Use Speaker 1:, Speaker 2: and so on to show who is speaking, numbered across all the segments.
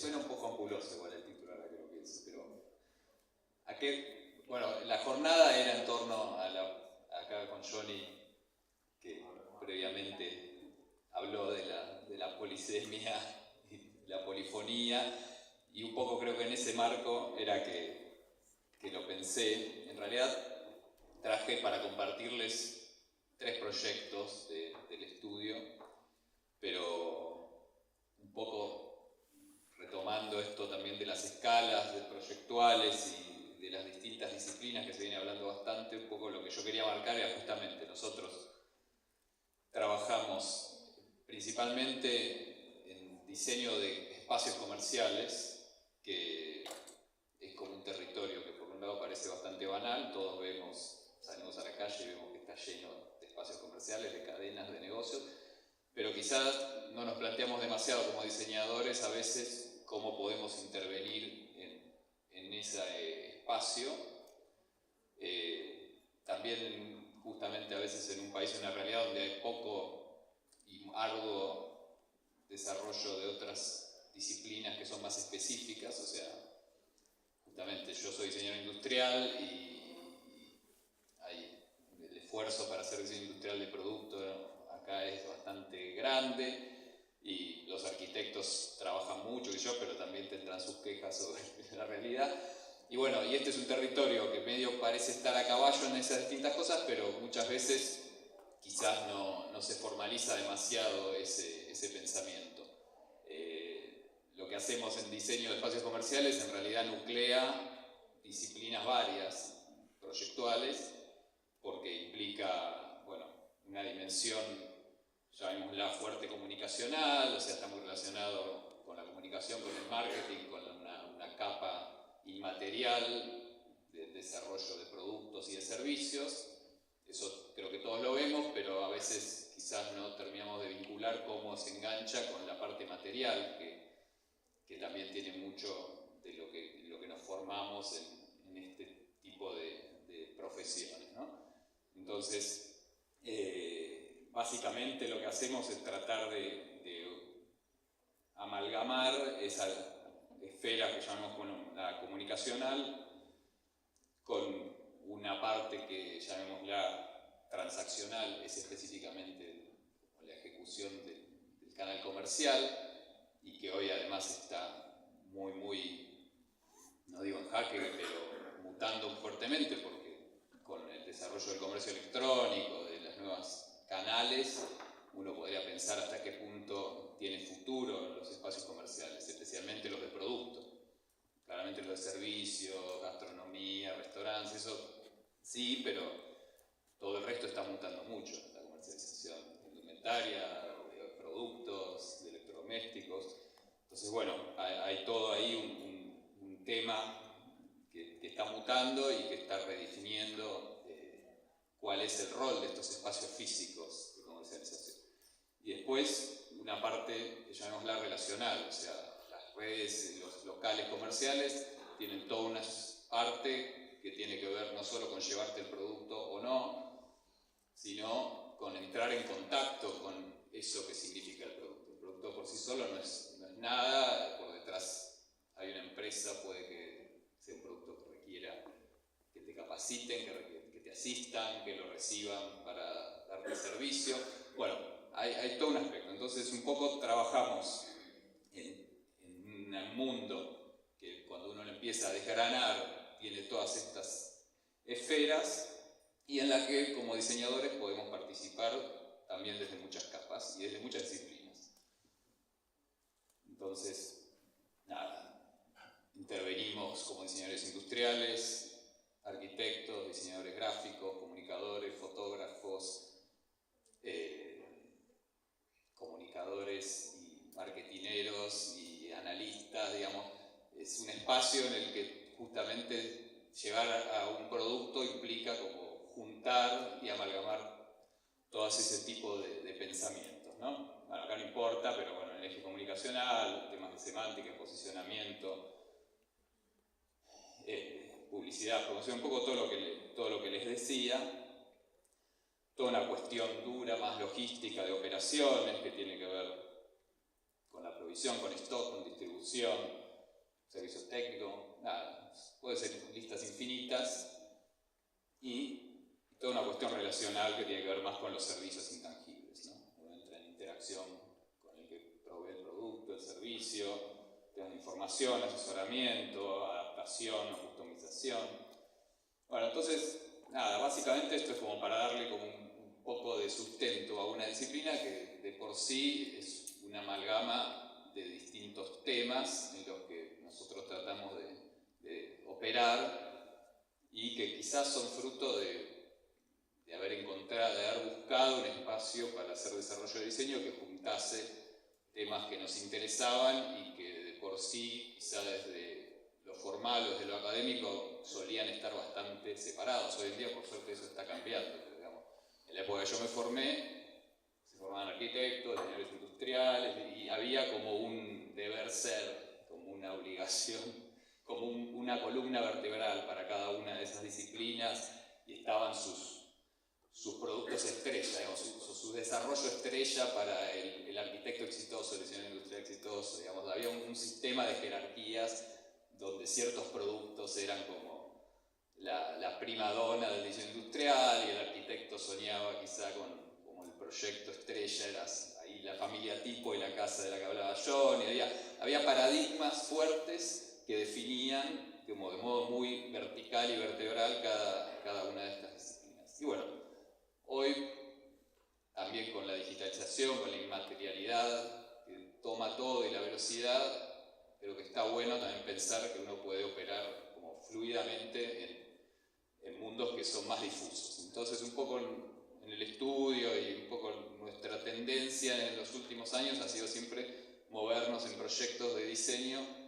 Speaker 1: suena un poco ampuloso igual el título, ahora que lo pienso, pero bueno, la jornada era en torno a acá con Johnny, que previamente habló de la polisemia y la polifonía, y un poco creo que en ese marco era que lo pensé. En realidad traje para compartirles 3 proyectos del estudio, pero un poco retomando esto también de las escalas de proyectuales y de las distintas disciplinas que se viene hablando bastante. Un poco lo que yo quería marcar era justamente nosotros trabajamos principalmente en diseño de espacios comerciales, que es como un territorio que por un lado parece bastante banal. Todos salimos a la calle y vemos que está lleno de espacios comerciales, de cadenas de negocios, pero quizás no nos planteamos demasiado como diseñadores a veces cómo podemos intervenir en ese espacio. También justamente a veces en un país, en una realidad donde hay poco y arduo desarrollo de otras disciplinas que son más específicas. O sea, justamente yo soy diseñador industrial y hay el esfuerzo para hacer diseño industrial de producto acá es bastante grande, y los arquitectos trabajan mucho, pero también tendrán sus quejas sobre la realidad. Y bueno, y este es un territorio que medio parece estar a caballo en esas distintas cosas, pero muchas veces quizás no se formaliza demasiado ese pensamiento. Lo que hacemos en diseño de espacios comerciales en realidad nuclea disciplinas varias, proyectuales, porque implica, bueno, una dimensión, llamémosla fuerte comunicacional, o sea, está muy relacionado con la comunicación, con el marketing, con una capa inmaterial del desarrollo de productos y de servicios. Eso creo que todos lo vemos, pero a veces quizás no terminamos de vincular cómo se engancha con la parte material, que también tiene mucho de lo que nos formamos en este tipo de profesiones, ¿no? Entonces, básicamente lo que hacemos es tratar de amalgamar esa esfera que llamamos la comunicacional con una parte que llamémosla transaccional, es específicamente la ejecución del canal comercial, y que hoy además está muy, no digo en jaque, pero mutando fuertemente, porque con el desarrollo del comercio electrónico, de las nuevas canales, uno podría pensar hasta qué punto tiene futuro los espacios comerciales, especialmente los de producto. Claramente los de servicio, gastronomía, restaurantes, eso sí, pero todo el resto está mutando mucho. La comercialización indumentaria, de productos, de electrodomésticos. Entonces, bueno, hay todo ahí un tema que está mutando y que está redefiniendo cuál es el rol de estos espacios físicos de comercialización. Y después, una parte que llamémosla relacional, o sea, las redes, los locales comerciales tienen toda una parte que tiene que ver no solo con llevarte el producto o no, sino con entrar en contacto con eso que significa el producto. El producto por sí solo no es nada, por detrás hay una empresa, puede que sea un producto que requiera que te capaciten, que te asistan, que lo reciban para darte servicio. Bueno, hay todo un aspecto. Entonces, un poco trabajamos en un mundo que cuando uno lo empieza a desgranar tiene todas estas esferas, y en la que como diseñadores podemos participar también desde muchas capas y desde muchas disciplinas. Entonces, nada, intervenimos como diseñadores industriales, arquitectos, diseñadores gráficos, comunicadores, fotógrafos, comunicadores y marketineros y analistas, digamos. Es un espacio en el que justamente llevar a un producto implica como juntar y amalgamar todos ese tipo de pensamientos, ¿no? Bueno, acá no importa, pero bueno, el eje comunicacional, temas de semántica, posicionamiento, publicidad, promoción, un poco todo lo que les decía. Toda una cuestión dura, más logística de operaciones, que tiene que ver con la provisión, con stock, con distribución, servicios técnicos, nada, puede ser listas infinitas, y toda una cuestión relacional que tiene que ver más con los servicios intangibles, ¿no? Uno entra en interacción con el que provee el producto, el servicio, temas de información, asesoramiento, adaptación o customización. Bueno, entonces, nada, básicamente esto es como para darle como un poco de sustento a una disciplina que de por sí es una amalgama de distintos temas en los que nosotros tratamos de operar y que quizás son fruto de haber encontrado, de haber buscado un espacio para hacer desarrollo de diseño que juntase temas que nos interesaban y que de por sí, quizá desde lo formal o desde lo académico, solían estar bastante separados. Hoy en día, por suerte, eso está cambiando. Digamos, en la época que yo me formé, se formaban arquitectos, diseñadores industriales, y había como un deber ser, como una obligación, como una columna vertebral para cada una de esas disciplinas, y estaban sus productos estrella, digamos, su desarrollo estrella para el arquitecto exitoso, el diseñador industrial exitoso. Digamos, había un sistema de jerarquías donde ciertos productos eran como la prima donna del diseño industrial, y el arquitecto soñaba quizá como el proyecto estrella, era ahí la familia tipo y la casa de la que hablaba John, y había paradigmas fuertes que definían como de modo muy vertical y vertebral cada una de estas disciplinas. Y bueno, hoy, también con la digitalización, con la inmaterialidad que toma todo y la velocidad, creo que está bueno también pensar que uno puede operar como fluidamente en mundos que son más difusos. Entonces, un poco en el estudio y un poco nuestra tendencia en los últimos años ha sido siempre movernos en proyectos de diseño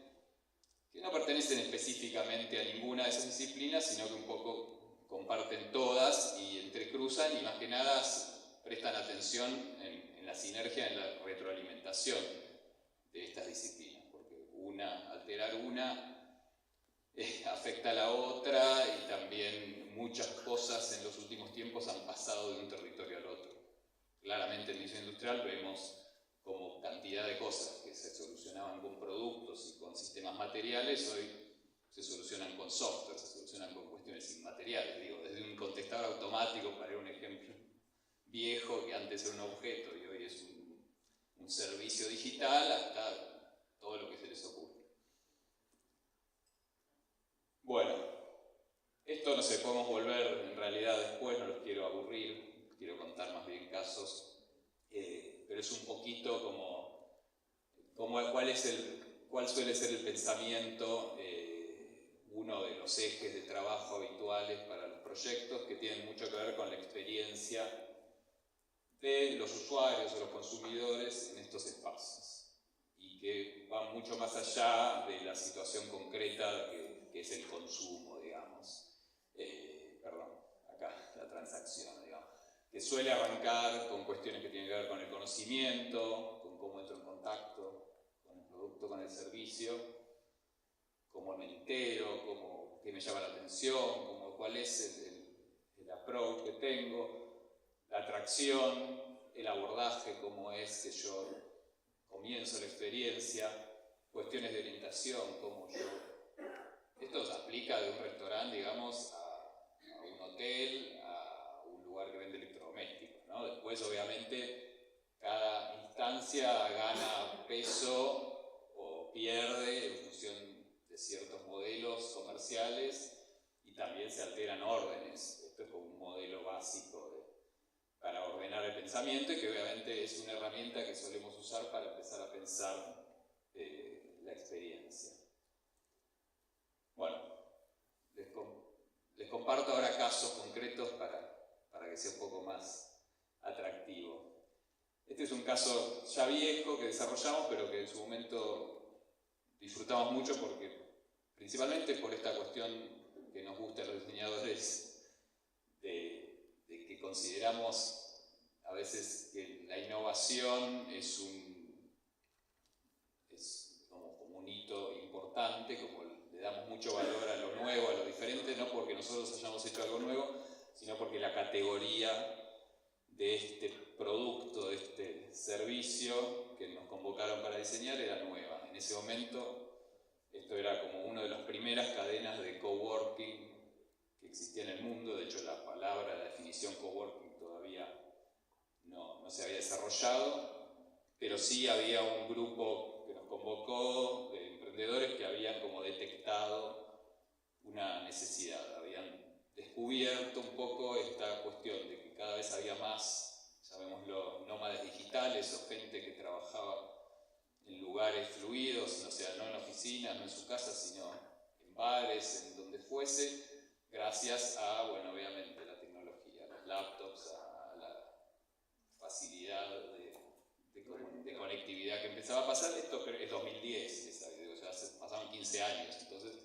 Speaker 1: que no pertenecen específicamente a ninguna de esas disciplinas, sino que un poco comparten todas y entrecruzan, y más que nada prestan atención en la sinergia, en la retroalimentación de estas disciplinas, porque alterar una afecta a la otra, y también muchas cosas en los últimos tiempos han pasado de un territorio al otro. Claramente en el diseño industrial vemos como cantidad de cosas que se solucionaban con productos y con sistemas materiales, hoy se solucionan con software, se solucionan con cuestiones inmateriales. Digo, desde un contestador automático, para un ejemplo viejo, que antes era un objeto y hoy es un servicio digital, hasta todo lo que se les ocurre. Bueno, esto no sé, podemos volver en realidad después, no los quiero aburrir, quiero contar más bien casos, pero es un poquito cuál suele ser el pensamiento, uno de los ejes de trabajo habituales para los proyectos, que tienen mucho que ver con la experiencia de los usuarios o los consumidores en estos espacios, y que van mucho más allá de la situación concreta que es el consumo, digamos. Acá la transacción, digamos, que suele arrancar con cuestiones que tienen que ver con el conocimiento, con cómo entro en contacto con el producto, con el servicio, cómo me entero, qué me llama la atención, cuál es el approach que tengo, la atracción, el abordaje, cómo es que yo comienzo la experiencia, cuestiones de orientación, esto se aplica de un restaurante, digamos, a un hotel, a un lugar que vende electrodomésticos, ¿no? Después, obviamente, cada instancia gana peso o pierde en función de ciertos modelos comerciales, y también se alteran órdenes. Esto es como un modelo básico para ordenar el pensamiento, y que obviamente es una herramienta que solemos usar para empezar a pensar la experiencia. Bueno, les comparto ahora casos concretos para que sea un poco más atractivo. Este es un caso ya viejo que desarrollamos, pero que en su momento disfrutamos mucho, principalmente por esta cuestión que nos gusta a los diseñadores, de que consideramos a veces que la innovación es como un hito importante, como le damos mucho valor a lo nuevo, a lo diferente, no porque nosotros hayamos hecho algo nuevo, sino porque la categoría de este producto, de este servicio que nos convocaron para diseñar era nueva. En ese momento, esto era como una de las primeras cadenas de coworking que existía en el mundo. De hecho, la palabra, la definición coworking todavía no se había desarrollado, pero sí había un grupo que nos convocó de emprendedores que habían como detectado una necesidad, habían descubierto un poco esta cuestión de que cada vez había más, llamémoslo, nómades digitales o gente que trabajaba en lugares fluidos, o sea, no en oficinas, no en su casa, sino en bares, en donde fuese, gracias a, bueno, obviamente la tecnología, los laptops, a la facilidad de conectividad que empezaba a pasar. Esto es 2010, ya pasaron 15 años, entonces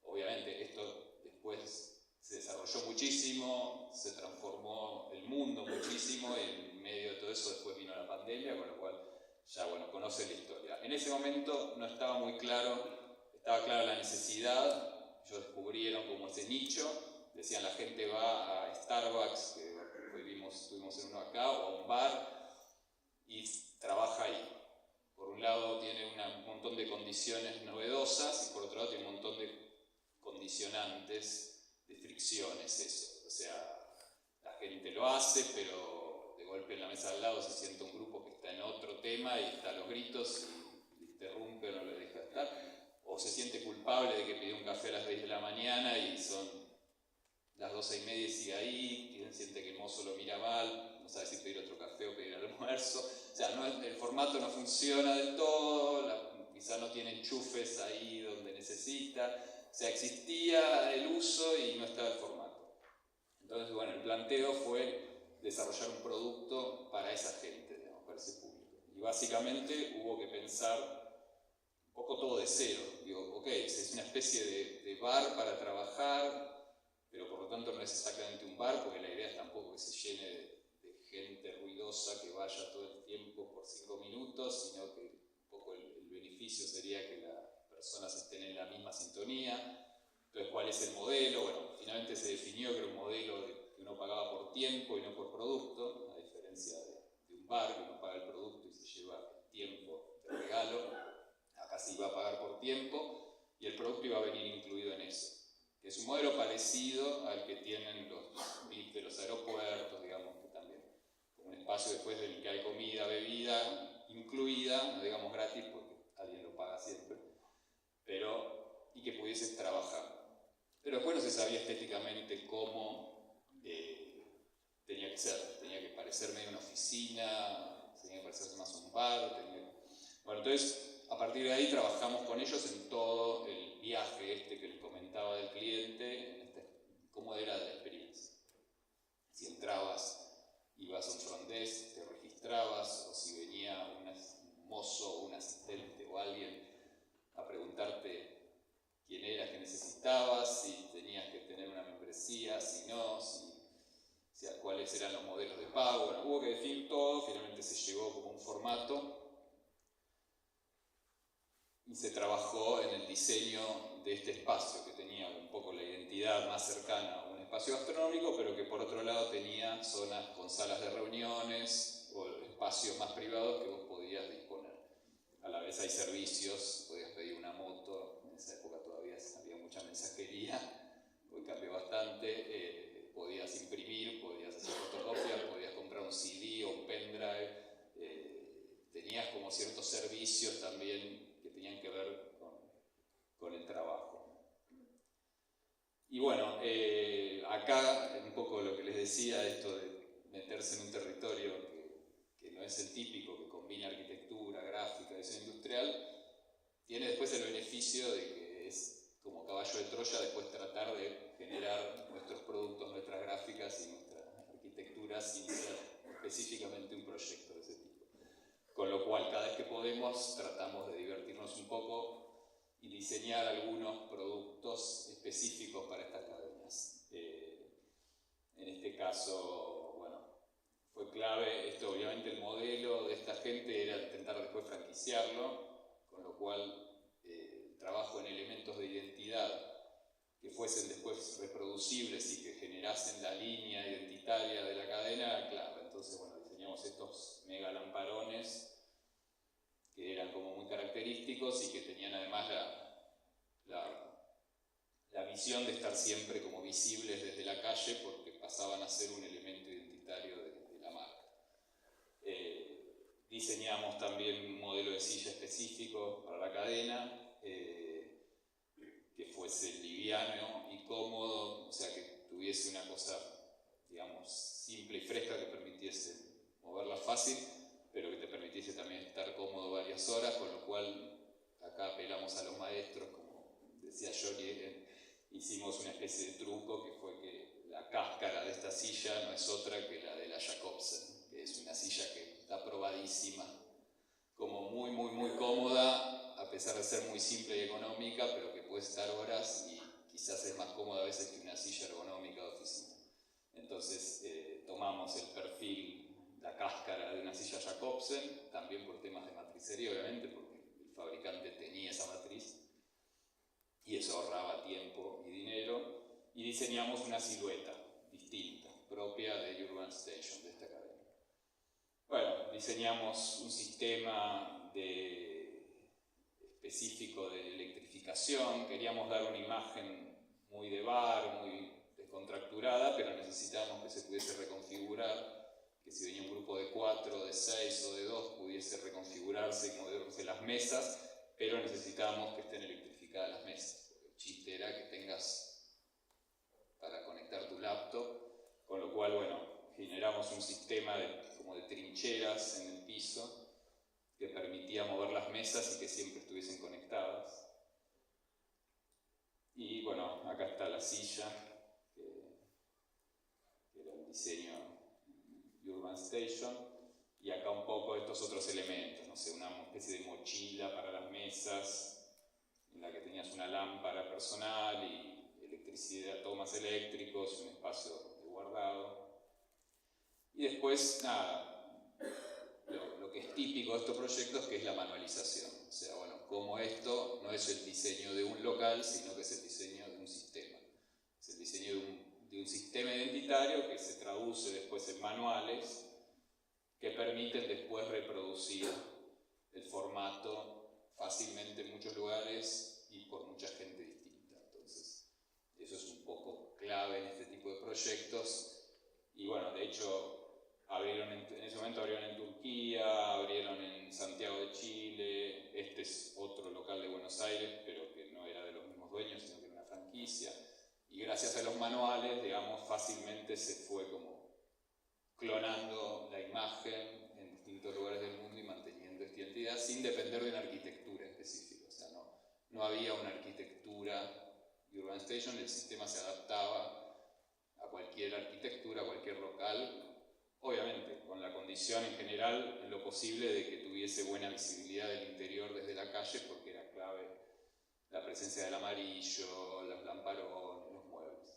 Speaker 1: obviamente esto después se desarrolló muchísimo, se transformó el mundo muchísimo, y en medio de todo eso después vino la pandemia, con lo cual ya, bueno, conocen la historia. En ese momento no estaba muy claro, estaba clara la necesidad, ellos descubrieron como ese nicho, decían la gente va a Starbucks, que estuvimos en uno acá, o a un bar, y trabaja ahí. Por un lado tiene un montón de condiciones novedosas, y por otro lado tiene un montón de condicionantes, de fricciones, eso. O sea, la gente lo hace, pero de golpe en la mesa al lado se siente un grupo que está en otro tema y está a los gritos y le interrumpe o no le deja estar, o se siente culpable de que pidió un café a las 10 de la mañana y son las 12:30 y sigue ahí, siente que el mozo lo mira mal, no sabe si pedir otro café o pedir almuerzo. O sea, el formato no funciona del todo, quizá no tiene enchufes ahí donde necesita. O sea, existía el uso y no estaba el formato. Entonces, bueno, el planteo fue desarrollar un producto para esa gente, digamos, para ese público. Y básicamente hubo que pensar un poco todo de cero. Digo, ok, es una especie de bar para trabajar, pero por lo tanto no es exactamente un bar, porque la idea es tampoco que se llene de gente ruidosa que vaya todo el tiempo por 5 minutos, sino que un poco el beneficio sería que las personas estén en la misma sintonía. Entonces, ¿cuál es el modelo? Bueno, finalmente se definió que era un modelo que uno pagaba por tiempo y no por producto, a diferencia de un bar, que uno paga el producto y se lleva el tiempo de regalo. Acá se iba a pagar por tiempo y el producto iba a venir incluido en eso. Que es un modelo parecido al que tienen los VIP de los aeropuertos, digamos, que también, como un espacio después del que hay comida, bebida incluida, no digamos gratis porque alguien lo paga siempre, pero y que pudieses trabajar. Pero después no se sabía estéticamente cómo tenía que ser, tenía que parecer medio una oficina, tenía que parecerse más un bar, Bueno, entonces a partir de ahí trabajamos con ellos en todo el viaje que les comentaba del cliente, cómo era la experiencia. Si entrabas, ibas a un front desk, te registrabas, o si venía un mozo o un asistente o alguien a preguntarte quién eras, qué necesitabas, si tenías que tener una membresía, si no, cuáles eran los modelos de pago. Bueno, hubo que definir todo, finalmente se llegó como un formato y se trabajó en el diseño de este espacio que tenía un poco la identidad más cercana a un espacio gastronómico, pero que por otro lado tenía zonas con salas de reuniones o espacios más privados que vos podías disponer. A la vez hay servicios, podías pedir una moto, en esa época todavía había mucha mensajería, hoy cambió bastante, podías imprimir, podías hacer fotocopias, podías comprar un CD o un pendrive, tenías como ciertos servicios también que tenían que ver con el trabajo. Y bueno, acá un poco lo que les decía, esto de meterse en un territorio que no es el típico, que combina arquitectura, gráfica, diseño industrial, tiene después el beneficio de que es como caballo de Troya después tratar de generar nuestros productos, nuestras gráficas y nuestra arquitectura sin ser específicamente un proyecto de ese tipo. Con lo cual, cada vez que podemos, tratamos de divertirnos un poco y diseñar algunos productos específicos para estas cadenas. En este caso, bueno, fue clave esto, obviamente el modelo de esta gente era intentar después franquiciarlo, con lo cual el trabajo en elementos de identidad que fuesen después reproducibles y que generasen la línea identitaria de la cadena, claro. Entonces, bueno, diseñamos estos mega lamparones característicos y que tenían además la visión de estar siempre como visibles desde la calle porque pasaban a ser un elemento identitario de la marca. Diseñamos también un modelo de silla específico para la cadena, que fuese liviano y cómodo, o sea que tuviese una cosa, digamos, simple y fresca que permitiese moverla fácil, pero que te permitiese también estar cómodo varias horas, con lo cual acá apelamos a los maestros, como decía Johnny, hicimos una especie de truco que fue que la cáscara de esta silla no es otra que la de la Jacobsen, que es una silla que está probadísima, como muy cómoda, a pesar de ser muy simple y económica, pero que puede estar horas y quizás es más cómoda a veces que una silla ergonómica de oficina. Entonces tomamos el perfil, la cáscara de una silla Jacobsen, también por temas de matricería obviamente, porque el fabricante tenía esa matriz y eso ahorraba tiempo y dinero, y diseñamos una silueta distinta, propia de Urban Station, de esta cadena. Bueno, diseñamos un sistema específico de electrificación, queríamos dar una imagen muy de bar, muy descontracturada, pero necesitábamos que se pudiese reconfigurar, que si venía un grupo de 4, de 6 o de 2 pudiese reconfigurarse y moverse las mesas, pero necesitábamos que estén electrificadas las mesas, porque el chiste era que tengas para conectar tu laptop, con lo cual, bueno, generamos un sistema como de trincheras en el piso que permitía mover las mesas y que siempre estuviesen conectadas. Y bueno, acá está la silla, que era el diseño Urban Station, y acá un poco estos otros elementos, no sé, una especie de mochila para las mesas, en la que tenías una lámpara personal y electricidad, tomas eléctricos, un espacio de guardado. Y después, nada, lo que es típico de estos proyectos, que es la manualización. O sea, bueno, como esto no es el diseño de un local, sino que es el diseño de un sistema. Es el diseño de un sistema identitario que se traduce después en manuales que permiten después reproducir el formato fácilmente en muchos lugares y por mucha gente distinta. Entonces, eso es un poco clave en este tipo de proyectos. Y bueno, de hecho, en ese momento abrieron en Turquía, abrieron en Santiago de Chile, este es otro local de Buenos Aires, pero que no era de los mismos dueños, sino que era una franquicia. Y gracias a los manuales, digamos, fácilmente se fue como clonando la imagen en distintos lugares del mundo y manteniendo esta identidad sin depender de una arquitectura específica. O sea, no había una arquitectura Urban Station, el sistema se adaptaba a cualquier arquitectura, a cualquier local, obviamente con la condición en general, en lo posible, de que tuviese buena visibilidad del interior desde la calle, porque era clave la presencia del amarillo, los lamparones, los muebles.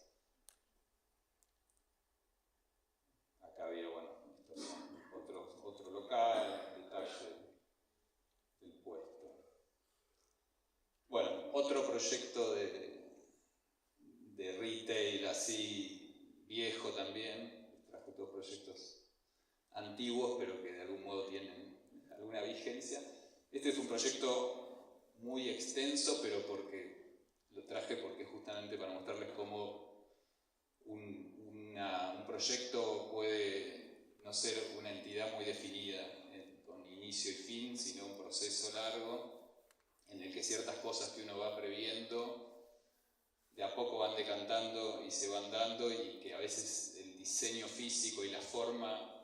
Speaker 1: Acá había, bueno, otro local, detalle del puesto. Bueno, otro proyecto de retail así viejo también, traje todos proyectos antiguos pero que de algún modo tienen alguna vigencia. Este es un proyecto muy extenso, pero lo traje porque justamente para mostrarles cómo un proyecto puede no ser una entidad muy definida con inicio y fin, sino un proceso largo en el que ciertas cosas que uno va previendo de a poco van decantando y se van dando, y que a veces el diseño físico y la forma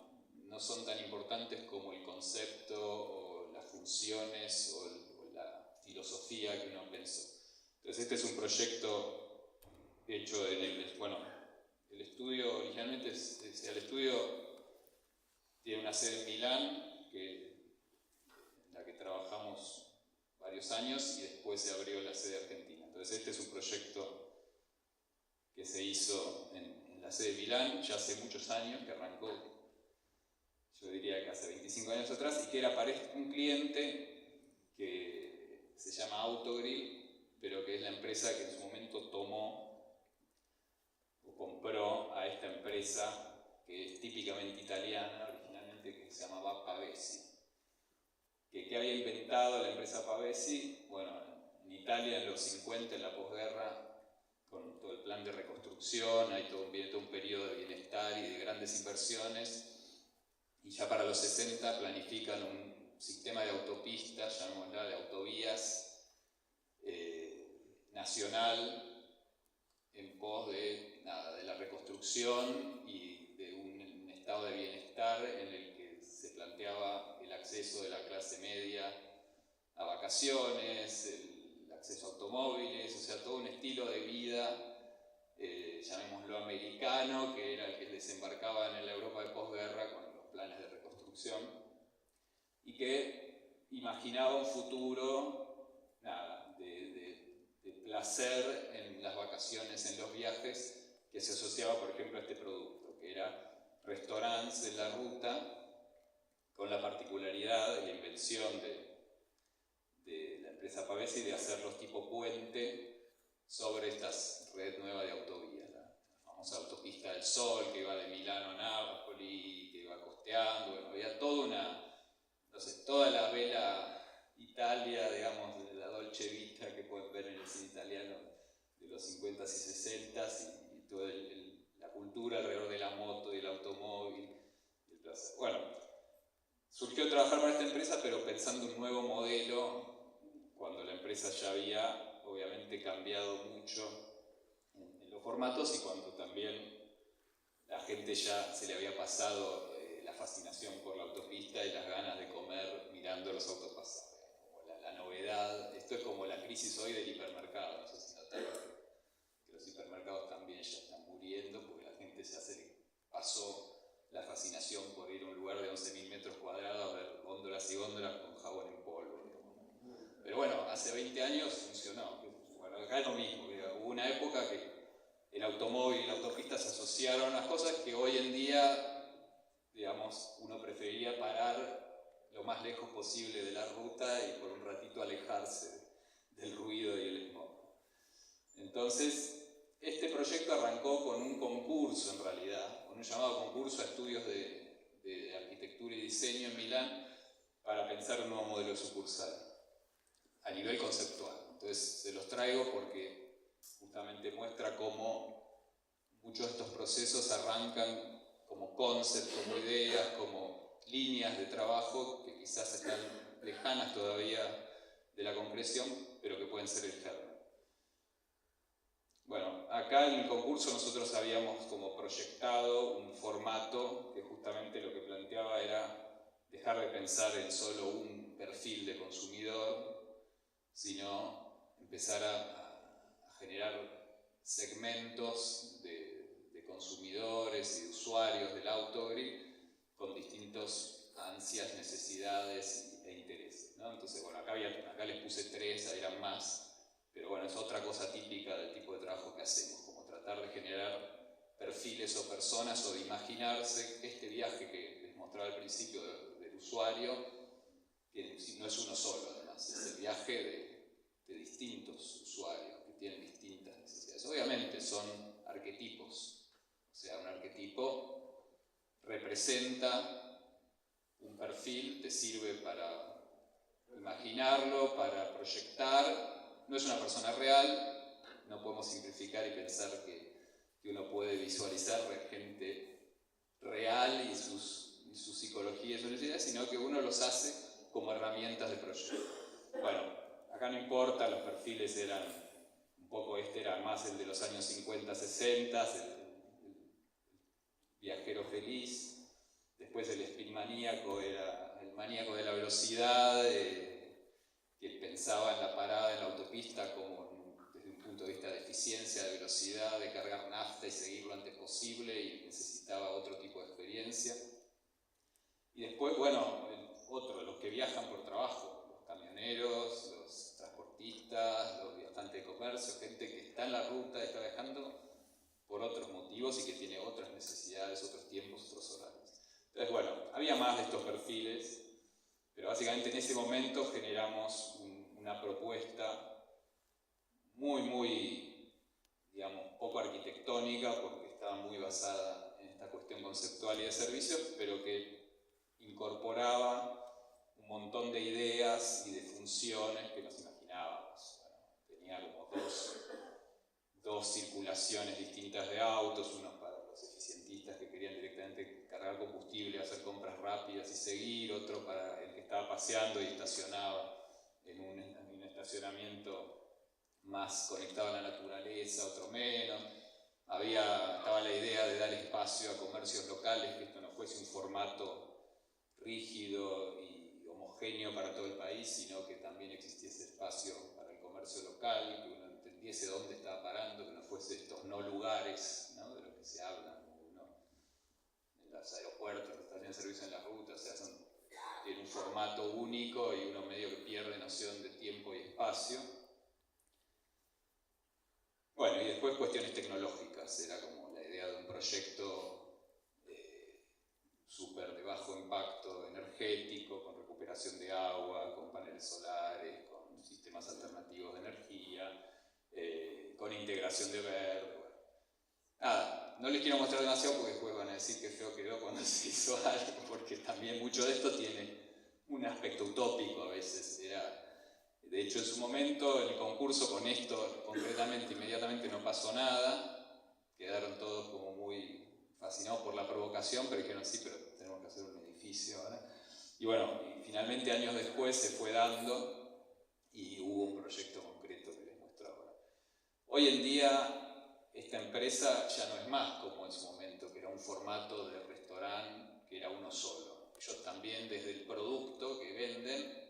Speaker 1: no son tan importantes como el concepto o las funciones o la filosofía que uno pensó. Entonces este es un proyecto hecho en el estudio originalmente, el estudio tiene una sede en Milán, en la que trabajamos varios años, y después se abrió la sede argentina. Entonces este es un proyecto que se hizo en la sede de Milán ya hace muchos años, que arrancó, yo diría que hace 25 años atrás, y que era para un cliente que se llama Autogrill, pero que es la empresa que en su momento tomó o compró a esta empresa que es típicamente italiana, originalmente, que se llamaba Pavesi. que había inventado la empresa Pavesi. Bueno, en Italia en los 50, en la posguerra, con todo el plan de reconstrucción, viene todo un periodo de bienestar y de grandes inversiones, y ya para los 60 planifican un sistema de autopistas, llamémosla de autovías, nacional, en pos de la reconstrucción y de un estado de bienestar en el que se planteaba el acceso de la clase media a vacaciones, el acceso a automóviles, o sea, todo un estilo de vida, llamémoslo americano, que era el que desembarcaba en la Europa de posguerra con los planes de reconstrucción, y que imaginaba un futuro de placer en las vacaciones, en los viajes, que se asociaba, por ejemplo, a este producto, que era restaurantes en la ruta, con la particularidad de la invención de la empresa Pavesi de hacerlos tipo puente sobre esta red nueva de autovías, la famosa autopista del Sol, que iba de Milano a Nápoles, que iba costeando. Bueno, había toda la bella Italia, digamos, de la Dolce Vita que pueden ver en el cine italiano de los 50s y 60s, y toda la cultura alrededor de la moto y el automóvil, el placer. Bueno, surgió trabajar para esta empresa, pero pensando un nuevo modelo, cuando la empresa ya había obviamente cambiado mucho en los formatos, y cuando también la gente ya se le había pasado la fascinación por la autopista y las ganas de comer mirando los autos pasar. Como la novedad, esto es como la crisis hoy del hipermercado. No sé si notaron que los hipermercados también ya están muriendo porque la gente ya se le pasó la fascinación por ir a un lugar de 11.000 metros cuadrados a ver góndolas y góndolas con jabón en polvo. Pero bueno, hace 20 años funcionó. Bueno, acá es lo mismo. Hubo una época que el automóvil y la autopista se asociaron a las cosas que hoy en día, digamos, uno preferiría parar lo más lejos posible de la ruta y por un ratito alejarse del ruido y el smog. Entonces, este proyecto arrancó con un concurso, en realidad, con un llamado concurso a estudios de arquitectura y diseño en Milán para pensar un nuevo modelo de sucursal a nivel conceptual. Entonces, se los traigo porque justamente muestra cómo muchos de estos procesos arrancan como concepts, como ideas, como líneas de trabajo que quizás están lejanas todavía de la concreción, pero que pueden ser el germen. Bueno, acá en el concurso nosotros habíamos como proyectado un formato que justamente lo que planteaba era dejar de pensar en solo un perfil de consumidor, sino empezar a generar segmentos de consumidores y de usuarios del autogrill con distintas ansias, necesidades e intereses, ¿no? Entonces, bueno, acá les puse 3, eran más, pero bueno, es otra cosa típica del tipo de trabajo que hacemos, como tratar de generar perfiles o personas o de imaginarse este viaje que les mostraba al principio del usuario, que no es uno solo además, es el viaje de distintos usuarios que tienen distintas necesidades. Obviamente son arquetipos, o sea, un arquetipo representa un perfil, te sirve para imaginarlo, para proyectar, no es una persona real, no podemos simplificar y pensar que uno puede visualizar gente real y su psicología y sus necesidades, sino que uno los hace como herramientas de proyecto. Bueno, acá no importa, los perfiles eran un poco, era más el de los años 50, 60, el viajero feliz, después el speedmaníaco era el maníaco de la velocidad, que pensaba en la parada en la autopista como desde un punto de vista de eficiencia, de velocidad, de cargar nafta y seguir lo antes posible, y necesitaba otro tipo de experiencia. Y después, bueno, los que viajan por trabajo, los camioneros, los transportistas, los viajantes de comercio, gente que está en la ruta, está viajando por otros motivos y que tiene otras necesidades, otros tiempos, otros horarios. Entonces, bueno, había más de estos perfiles, pero básicamente en ese momento generamos una propuesta muy, digamos, poco arquitectónica, porque estaba muy basada en esta cuestión conceptual y de servicios, pero que incorporaba un montón de ideas y de funciones que nos imaginábamos. Bueno, tenía como dos circulaciones distintas de autos, unos para los eficientistas que querían directamente cargar combustible, hacer compras rápidas y seguir, otro para el que estaba paseando y estacionaba en un estacionamiento más conectado a la naturaleza, otro menos. Estaba la idea de dar espacio a comercios locales, que esto no fuese un formato rígido y homogéneo para todo el país, sino que también existiese espacio para el comercio local, que uno entendiese dónde estaba parando, que no fuese estos no lugares, ¿no?, de los que se habla, en los aeropuertos, las estaciones de servicio en las rutas, o sea, tiene un formato único y uno medio que pierde noción de tiempo y espacio. Bueno, y después cuestiones tecnológicas, era como la idea de un proyecto súper de bajo impacto energético, con recuperación de agua, con paneles solares, con sistemas alternativos de energía, con integración de verde. Bueno. Nada, no les quiero mostrar demasiado porque después van a decir que feo quedó cuando se hizo algo, porque también mucho de esto tiene un aspecto utópico a veces. De hecho, en su momento, el concurso con esto, concretamente, inmediatamente no pasó nada, quedaron todos como muy fascinados por la provocación, pero dijeron, sí, pero tenemos que hacer un edificio ahora. Y bueno, y finalmente años después se fue dando y hubo un proyecto concreto que les muestro ahora. Hoy en día, esta empresa ya no es más como en su momento, que era un formato de restaurante que era uno solo. Ellos también, desde el producto que venden,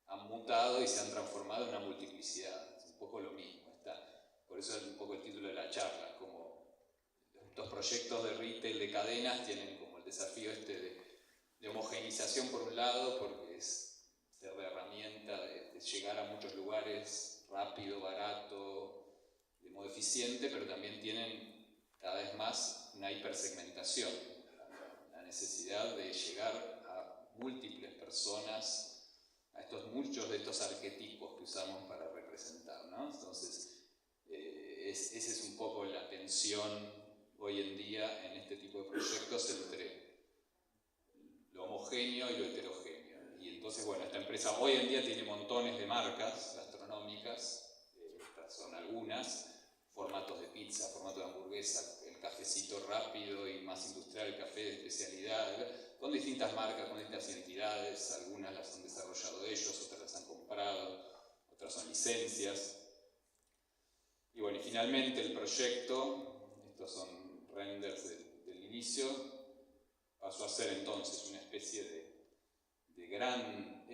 Speaker 1: han mutado y se han transformado en una multiplicidad. Es un poco lo mismo. Por eso es un poco el título de la charla, como estos proyectos de retail, de cadenas, tienen como el desafío de homogeneización por un lado, porque es ser la herramienta de llegar a muchos lugares rápido, barato, de modo eficiente, pero también tienen cada vez más una hipersegmentación, la necesidad de llegar a múltiples personas, a muchos de estos arquetipos que usamos para representar, ¿no? Entonces, esa es un poco la tensión hoy en día en este tipo de proyectos entre lo homogéneo y lo heterogéneo. Y entonces, bueno, esta empresa hoy en día tiene montones de marcas gastronómicas, estas son algunas, formatos de pizza, formatos de hamburguesa, el cafecito rápido y más industrial, el café de especialidad, con distintas marcas, con distintas identidades, algunas las han desarrollado ellos, otras las han comprado, otras son licencias. Y bueno, y finalmente el proyecto, estos son renders del inicio, pasó a ser entonces una especie de gran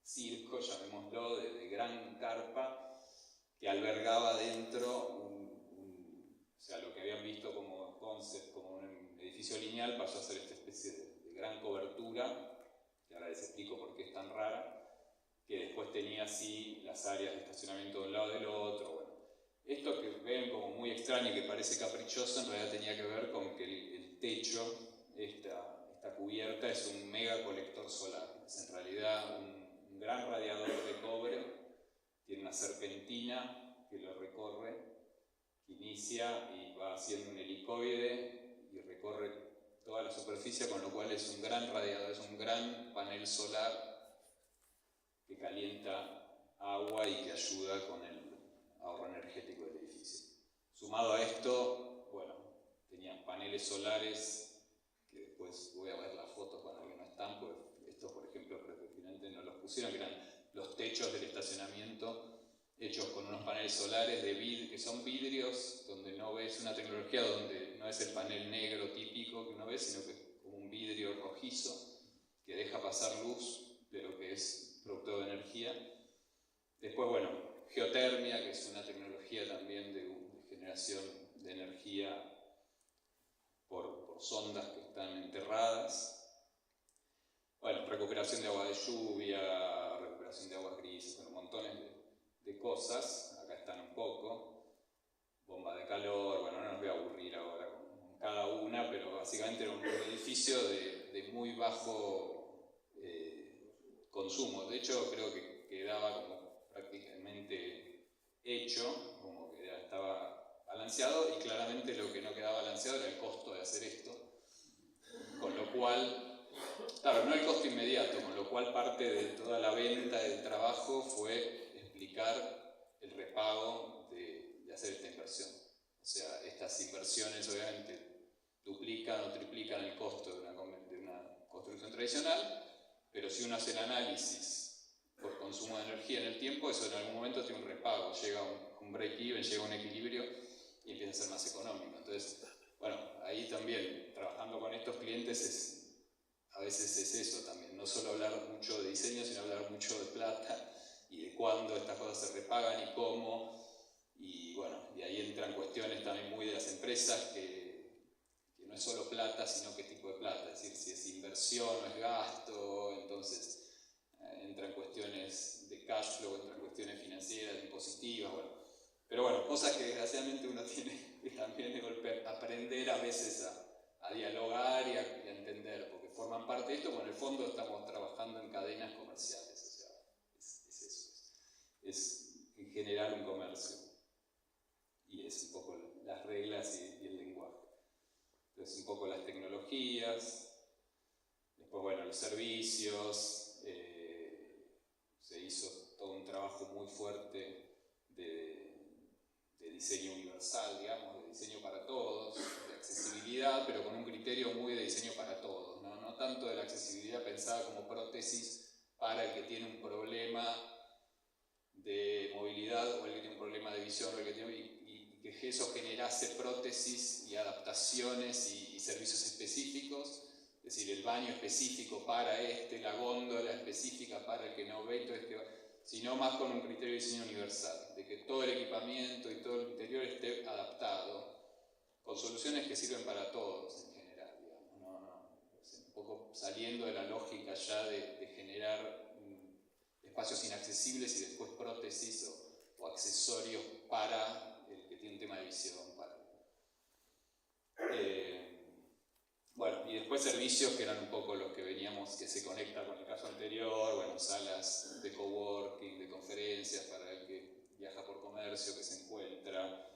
Speaker 1: circo, llamémoslo, de gran carpa, que albergaba dentro o sea, lo que habían visto como concept, como un edificio lineal, pasó a ser esta especie de gran cobertura, que ahora les explico por qué es tan rara, que después tenía así las áreas de estacionamiento de un lado del otro. Bueno, esto que ven como muy extraño y que parece caprichoso, en realidad tenía que ver con que el techo, esta cubierta, es un mega colector solar. Es en realidad un gran radiador de cobre, tiene una serpentina que lo recorre, que inicia y va haciendo un helicoide y recorre toda la superficie, con lo cual es un gran radiador, es un gran panel solar que calienta agua y que ayuda con el ahorro energético del edificio. Sumado a esto, bueno, tenían paneles solares, que después voy a ver las fotos cuando no están, pues estos, por ejemplo, creo que finalmente no los pusieron, que eran los techos del estacionamiento hechos con unos paneles solares que son vidrios, donde no ves una tecnología donde no es el panel negro típico que uno ve, sino que es como un vidrio rojizo que deja pasar luz de lo que es producto de energía. Después, bueno, geotermia, que es una tecnología también de generación de energía por sondas que están enterradas. Bueno, recuperación de agua de lluvia, recuperación de aguas grises, con montones de cosas. Acá están un poco. Bomba de calor, bueno, no nos voy a aburrir ahora con cada una, pero básicamente era un edificio de muy bajo consumo. De hecho, creo que quedaba como prácticamente hecho, como que ya estaba balanceado, y claramente lo que no quedaba balanceado era el costo de hacer esto, con lo cual claro, no el costo inmediato, con lo cual parte de toda la venta del trabajo fue explicar el repago de hacer esta inversión. O sea, estas inversiones obviamente duplican o triplican el costo de una construcción tradicional, pero si uno hace el análisis por consumo de energía en el tiempo, eso en algún momento tiene un repago, llega a un break-even, llega a un equilibrio y empieza a ser más económico. Entonces, bueno, ahí también, trabajando con estos clientes, a veces es eso también, no solo hablar mucho de diseño, sino hablar mucho de plata y de cuándo estas cosas se repagan y cómo. Y bueno, y ahí entran cuestiones también muy de las empresas que no es solo plata, sino qué tipo de plata, es decir, si es inversión o es gasto, entonces entran cuestiones de cash flow, entran cuestiones financieras, impositivas, bueno. Pero bueno, cosas que desgraciadamente uno tiene que también de golpe aprender a veces a dialogar y a entender, porque forman parte de esto, bueno, en el fondo estamos trabajando en cadenas comerciales, o sea, es eso, es en generar un comercio, y es un poco las reglas y el lenguaje. Entonces, un poco las tecnologías, después, bueno, los servicios, se hizo todo un trabajo muy fuerte de diseño universal, digamos, de diseño para todos, de accesibilidad, pero con un criterio muy de diseño para todos, ¿no? No tanto de la accesibilidad pensada como prótesis para el que tiene un problema de movilidad o el que tiene un problema de visión o el que tiene, y que eso generase prótesis y adaptaciones y servicios específicos, es decir, el baño específico para la góndola específica para el que no ve, sino más con un criterio de diseño universal, de que todo el equipamiento y todo el interior esté adaptado, con soluciones que sirven para todos en general, digamos, un poco saliendo de la lógica ya de generar espacios inaccesibles y después prótesis o accesorios para el que tiene un tema de visión. Bueno, y después servicios que eran un poco los que veníamos, que se conectan con el caso anterior, bueno, salas de coworking, de conferencias para el que viaja por comercio, que se encuentra,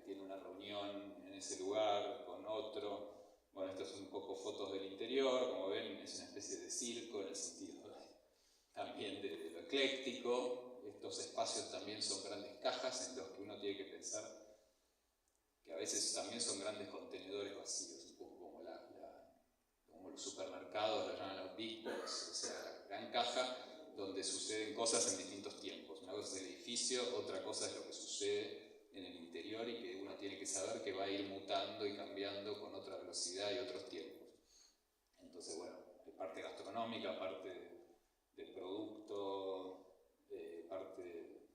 Speaker 1: tiene una reunión en ese lugar con otro. Bueno, estas son un poco fotos del interior, como ven es una especie de circo en el sentido también de lo ecléctico. Estos espacios también son grandes cajas en los que uno tiene que pensar que a veces también son grandes contenedores vacíos, un poco como los supermercados, lo llaman los big box, o sea, la gran caja donde suceden cosas en distintos tiempos. Una cosa es el edificio, otra cosa es lo que sucede en el interior y que uno tiene que saber que va a ir mutando y cambiando con otra velocidad y otros tiempos. Entonces, bueno, hay parte gastronómica, parte del producto, parte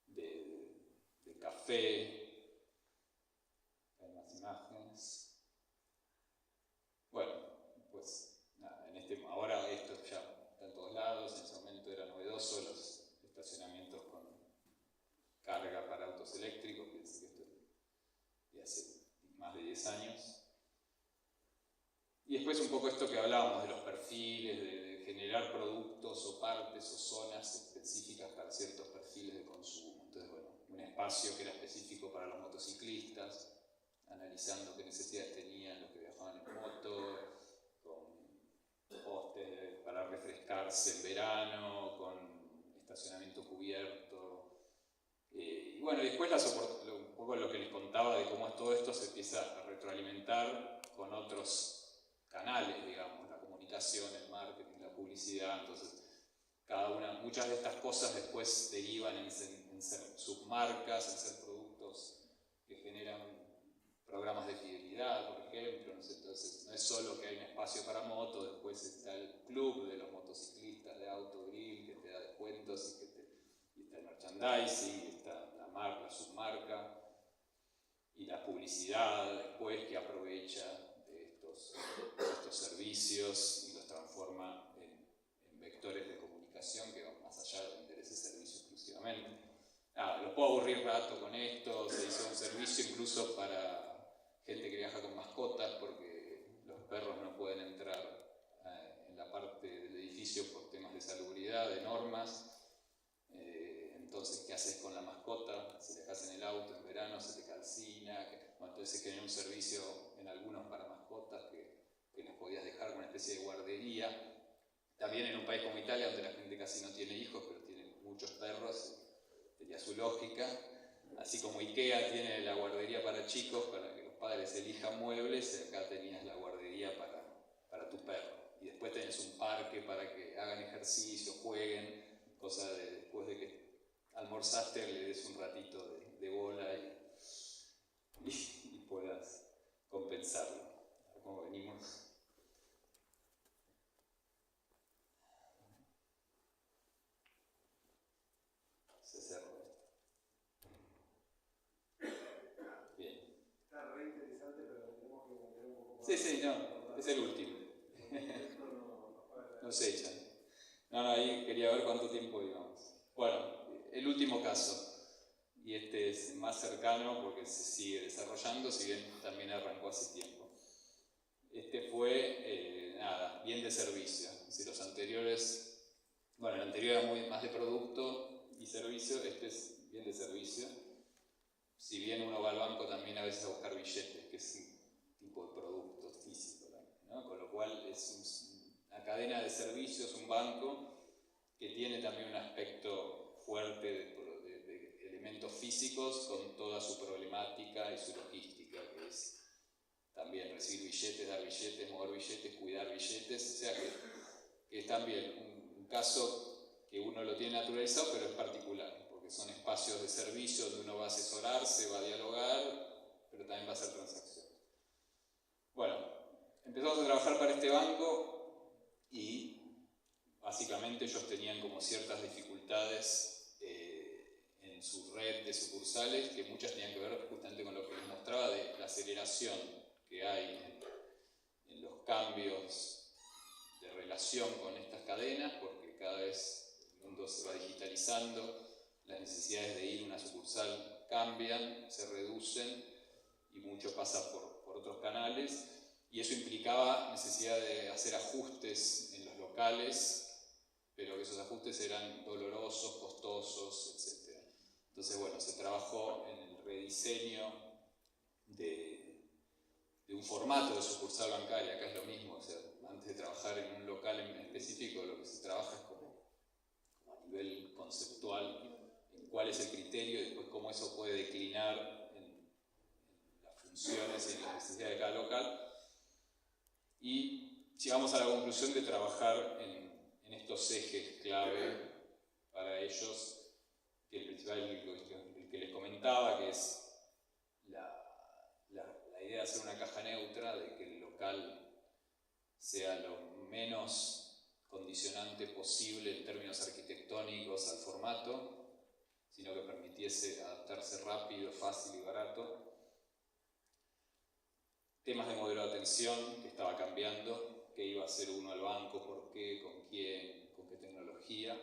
Speaker 1: del café. Hay más imágenes. Bueno, pues nada, ahora esto ya está en todos lados, en ese momento era novedoso los estacionamientos con carga para autos eléctricos, que esto de hace más de 10 años. Y después un poco esto que hablábamos de los perfiles, de generar productos o partes o zonas específicas para ciertos perfiles de consumo. Entonces, bueno, un espacio que era específico para los motociclistas, analizando qué necesidades tenían los que viajaban en moto, con postes para refrescarse en verano, con estacionamiento cubierto. Y bueno, después un poco lo que les contaba de cómo todo esto se empieza a retroalimentar con otros canales, digamos, la comunicación, el marketing, la publicidad. Entonces, muchas de estas cosas después derivan en ser submarcas, en ser productos que generan programas de fidelidad, por ejemplo. Entonces, no es solo que hay un espacio para moto, después está el club de los motociclistas de Autogrill que te da descuentos y está el merchandising, y está la submarca y la publicidad después que aprovecha estos servicios y los transforma en vectores de comunicación que van más allá de vender ese servicio exclusivamente. Los puedo aburrir rato con esto. Se hizo un servicio incluso para gente que viaja con mascotas porque los perros no pueden entrar en la parte del edificio por temas de salubridad, de normas. Entonces, ¿qué haces con la mascota? Si dejas en el auto en verano, se te calcina. Entonces se genera un servicio en algunos para mascotas que les podías dejar con una especie de guardería guardería. También en un país como Italia, donde la gente casi no tiene hijos, pero tiene muchos perros, tenía su lógica. Así como IKEA tiene la guardería para chicos, para que los padres elijan muebles, acá tenías la guardería para tu perro. Y después tenés un parque para que hagan ejercicio, jueguen, cosa de después de que almorzaste le des un ratito de bola y puedas compensarlo. Como venimos. Se cerró esto. Bien.
Speaker 2: Está re interesante, pero tenemos que mantener un poco más.
Speaker 1: Sí, no, es el último. Nos echan. No, ahí quería ver cuánto tiempo íbamos. Bueno, el último caso. Y este es más cercano porque se sigue desarrollando, si bien también arrancó hace tiempo. Este fue, bien de servicio. Si los anteriores, bueno, el anterior era más de producto y servicio, este es bien de servicio. Si bien uno va al banco también a veces a buscar billetes, que es un tipo de producto físico, ¿no? Con lo cual es una cadena de servicios, un banco, que tiene también un aspecto fuerte de elementos físicos con toda su problemática y su logística, que es también recibir billetes, dar billetes, mover billetes, cuidar billetes, o sea que es también un caso que uno lo tiene naturalizado, pero es particular, porque son espacios de servicio donde uno va a asesorarse, va a dialogar, pero también va a hacer transacciones. Bueno, empezamos a trabajar para este banco y básicamente ellos tenían como ciertas dificultades en su red de sucursales, que muchas tenían que ver justamente con lo que les mostraba de la aceleración que hay en los cambios de relación con estas cadenas, porque cada vez el mundo se va digitalizando, las necesidades de ir a una sucursal cambian, se reducen y mucho pasa por otros canales, y eso implicaba necesidad de hacer ajustes en los locales, pero que esos ajustes eran dolorosos, costosos, etc. Entonces, bueno, se trabajó en el rediseño de un formato de sucursal bancaria. Acá es lo mismo, o sea, antes de trabajar en un local en específico, lo que se trabaja es como a nivel conceptual, en cuál es el criterio y después cómo eso puede declinar en las funciones y en las necesidades de cada local. Y llegamos a la conclusión de trabajar en estos ejes clave para ellos, que el principal es el que les comentaba, que es la idea de hacer una caja neutra, de que el local sea lo menos condicionante posible en términos arquitectónicos al formato, sino que permitiese adaptarse rápido, fácil y barato. Temas de modelo de atención, que estaba cambiando, qué iba a hacer uno al banco, por qué, con quién, con qué tecnología.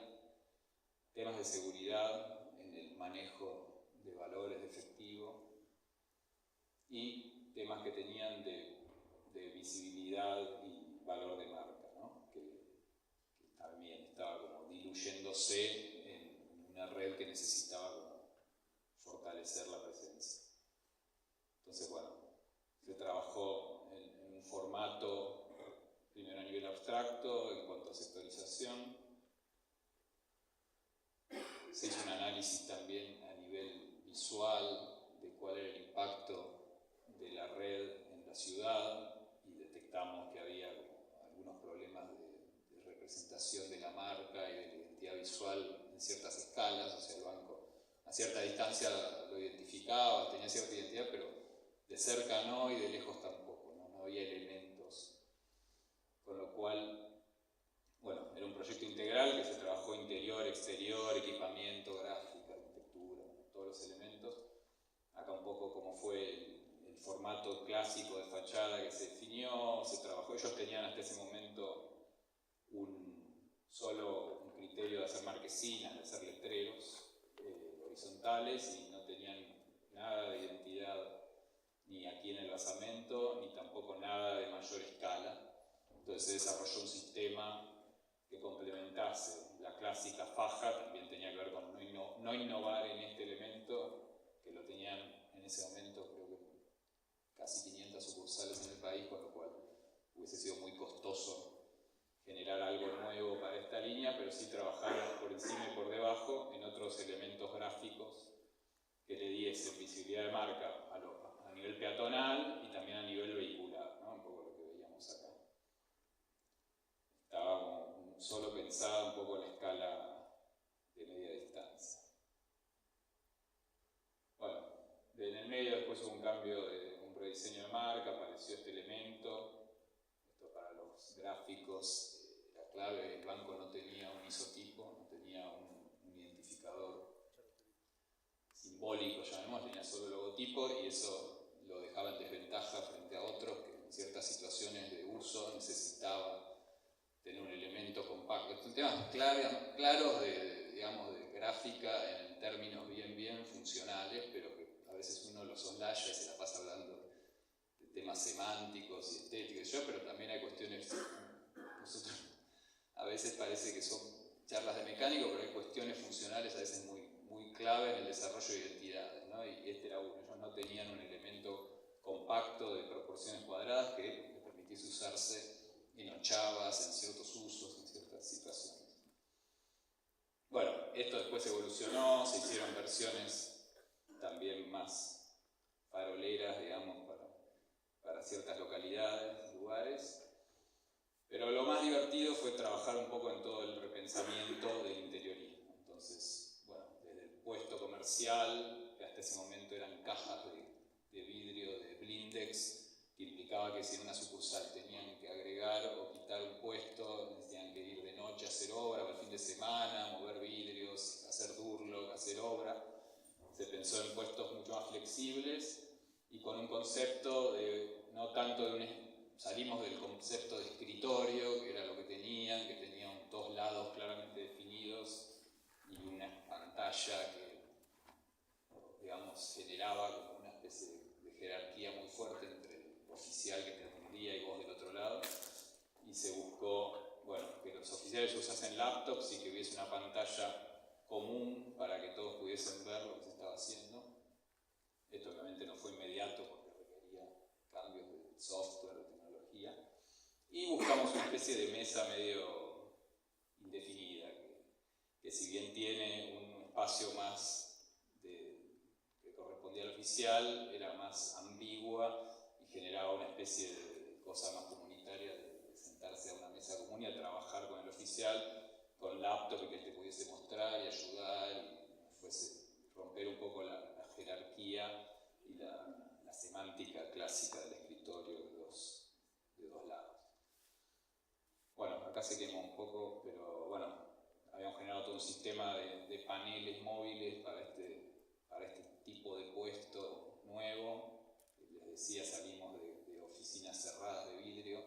Speaker 1: Temas de seguridad en el manejo de valores de efectivo y temas que tenían de visibilidad y valor de marca, ¿no? que también estaba como diluyéndose en una red que necesitaba como fortalecer la presencia. Entonces, bueno, se trabajó en un formato, primero a nivel abstracto, en cuanto a sectorización. Se hizo un análisis también a nivel visual de cuál era el impacto de la red en la ciudad y detectamos que había algunos problemas de representación de la marca y de la identidad visual en ciertas escalas, o sea, el banco a cierta distancia lo identificaba, tenía cierta identidad, pero de cerca no y de lejos tampoco, no había elementos, con lo cual, bueno, era un proyecto integral que se trabajó interior, exterior, equipamiento, gráfica, arquitectura, todos los elementos. Acá un poco como fue el formato clásico de fachada que se definió, se trabajó. Ellos tenían hasta ese momento solo un criterio de hacer marquesinas, de hacer letreros horizontales y no tenían nada de identidad ni aquí en el basamento, ni tampoco nada de mayor escala. Entonces se desarrolló un sistema que complementase la clásica faja, también tenía que ver con no innovar en este elemento, que lo tenían en ese momento creo que casi 500 sucursales en el país, con lo cual hubiese sido muy costoso generar algo nuevo para esta línea, pero sí trabajar por encima y por debajo en otros elementos gráficos que le diesen visibilidad de marca a nivel peatonal y también a nivel vehicular, ¿no? Un poco lo que veíamos acá. Estaba como solo pensada un poco la escala de media distancia. Bueno, en el medio después hubo un cambio de un rediseño de marca, apareció este elemento. Esto para los gráficos, la clave, el banco no tenía un isotipo, no tenía un identificador simbólico, llamémoslo, tenía solo el logotipo, y eso lo dejaba en desventaja frente a otros que en ciertas situaciones de uso necesitaba tener un elemento compacto. Son temas claros digamos, de gráfica en términos bien funcionales, pero que a veces uno los soslaya y se la pasa hablando de temas semánticos y estéticos, pero también hay cuestiones, nosotros a veces parece que son charlas de mecánico, pero hay cuestiones funcionales a veces muy clave en el desarrollo de identidades, ¿no? Y este era uno. Ellos no tenían un elemento compacto de proporciones cuadradas que les permitiese usarse en ochavas, en ciertos usos, en ciertas situaciones. Bueno, esto después evolucionó, se hicieron versiones también más faroleras, digamos, para ciertas localidades, lugares. Pero lo más divertido fue trabajar un poco en todo el repensamiento del interiorismo. Entonces, bueno, desde el puesto comercial, que hasta ese momento eran cajas de vidrio, de blindex, que implicaba que si en una sucursal tenían que agregar o quitar un puesto, tenían que ir de noche a hacer obra, o el fin de semana, mover vidrios, hacer durlock, hacer obra. Se pensó en puestos mucho más flexibles y con un concepto de, no tanto de un... Salimos del concepto de escritorio, que era lo que tenían dos lados claramente definidos y una pantalla que, digamos, generaba como una especie de jerarquía muy fuerte entre el oficial que te atendía y vos del otro lado. Y se buscó, bueno, que los oficiales usasen laptops y que hubiese una pantalla común para que todos pudiesen ver lo que se estaba haciendo. Esto obviamente no fue inmediato porque requería cambios de software, de tecnología. Y buscamos una especie de mesa medio indefinida, que si bien tiene un espacio más que correspondía al oficial, era más ambigua y generaba una especie de cosa más comunitaria de sentarse a una mesa común y a trabajar con el oficial, con laptop y que él te pudiese mostrar y ayudar y fuese romper un poco la jerarquía y la semántica clásica del escritorio de dos lados. Bueno, acá se quemó un poco, pero bueno, habíamos generado todo un sistema de paneles móviles para este tipo de puesto nuevo. Les decía, salimos de oficinas cerradas de vidrio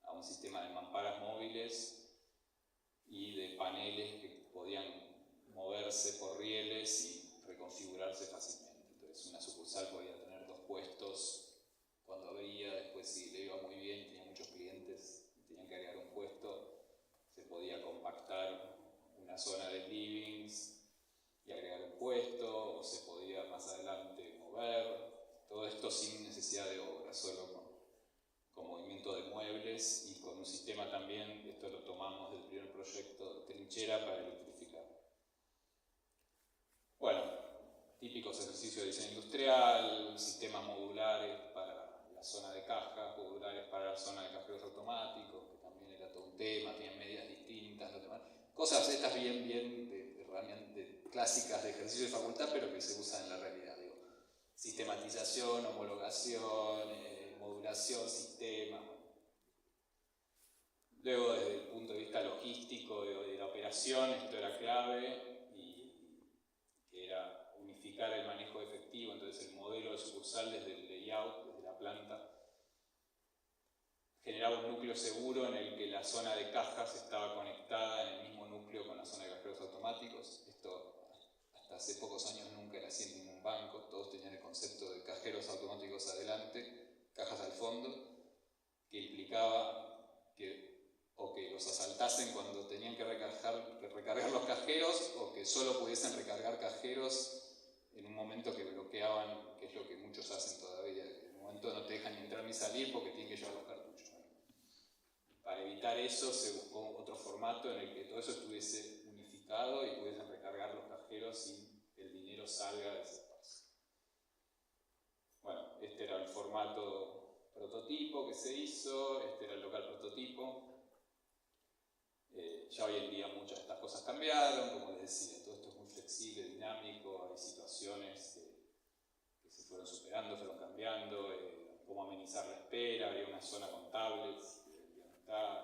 Speaker 1: a un sistema de mamparas móviles y de paneles que podían moverse por rieles y reconfigurarse fácilmente. Entonces una sucursal podía tener 2 puestos cuando abría, después si le iba muy bien, tenía muchos clientes y tenían que agregar un puesto, se podía compactar una zona de livings y agregar un puesto, o se podía más adelante mover, todo esto sin necesidad de obra, solo con movimiento de muebles y con un sistema también, esto lo tomamos del primer proyecto de trinchera para electrificar. Bueno, típicos ejercicios de diseño industrial, sistemas modulares para la zona de cajas, modulares para la zona de cajeros automáticos, que también era todo un tema, tenían medidas distintas, cosas estas bien de herramientas clásicas de ejercicio de facultad, pero que se usan en la realidad. Digo, sistematización, homologación, modulación, sistema. Luego, desde el punto de vista logístico de la operación, esto era clave y que era unificar el manejo efectivo, entonces el modelo de sucursal desde el layout, desde la planta, generaba un núcleo seguro en el que la zona de cajas estaba conectada en el mismo núcleo con la zona de cajeros automáticos. Esto hasta hace pocos años nunca era así en ningún banco, todos tenían el concepto de cajeros automáticos adelante, cajas al fondo, que implicaba que los asaltasen cuando tenían que recargar los cajeros o que solo pudiesen recargar cajeros en un momento que bloqueaban, que es lo que muchos hacen todavía, en un momento no te dejan ni entrar ni salir porque tienen que llevar los cartuchos. Para evitar evitar eso se buscó otro formato en el que todo eso estuviese unificado y pudiesen recargar los cajeros sin que el dinero salga de ese espacio. Bueno, este era el formato prototipo que se hizo, este era el local prototipo. Ya hoy en día muchas de estas cosas cambiaron, como les decía, todo esto es muy flexible, dinámico, hay situaciones que se fueron superando, fueron cambiando, cómo amenizar la espera, había una zona con tablets,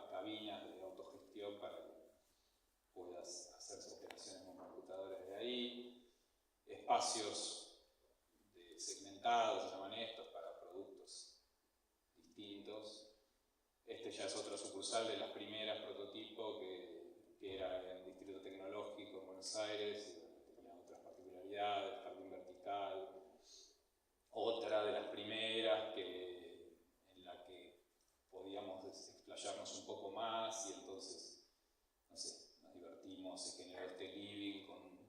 Speaker 1: cabinas de autogestión para que puedas hacer operaciones con computadores de ahí, espacios segmentados, se llaman estos, para productos distintos. Este ya es otra sucursal de las primeras prototipos que era el Distrito Tecnológico en Buenos Aires, y tenía otras particularidades, jardín vertical. Otra de las primeras en la que podíamos explayarnos un poco más y entonces, no sé, nos divertimos, se generó este living con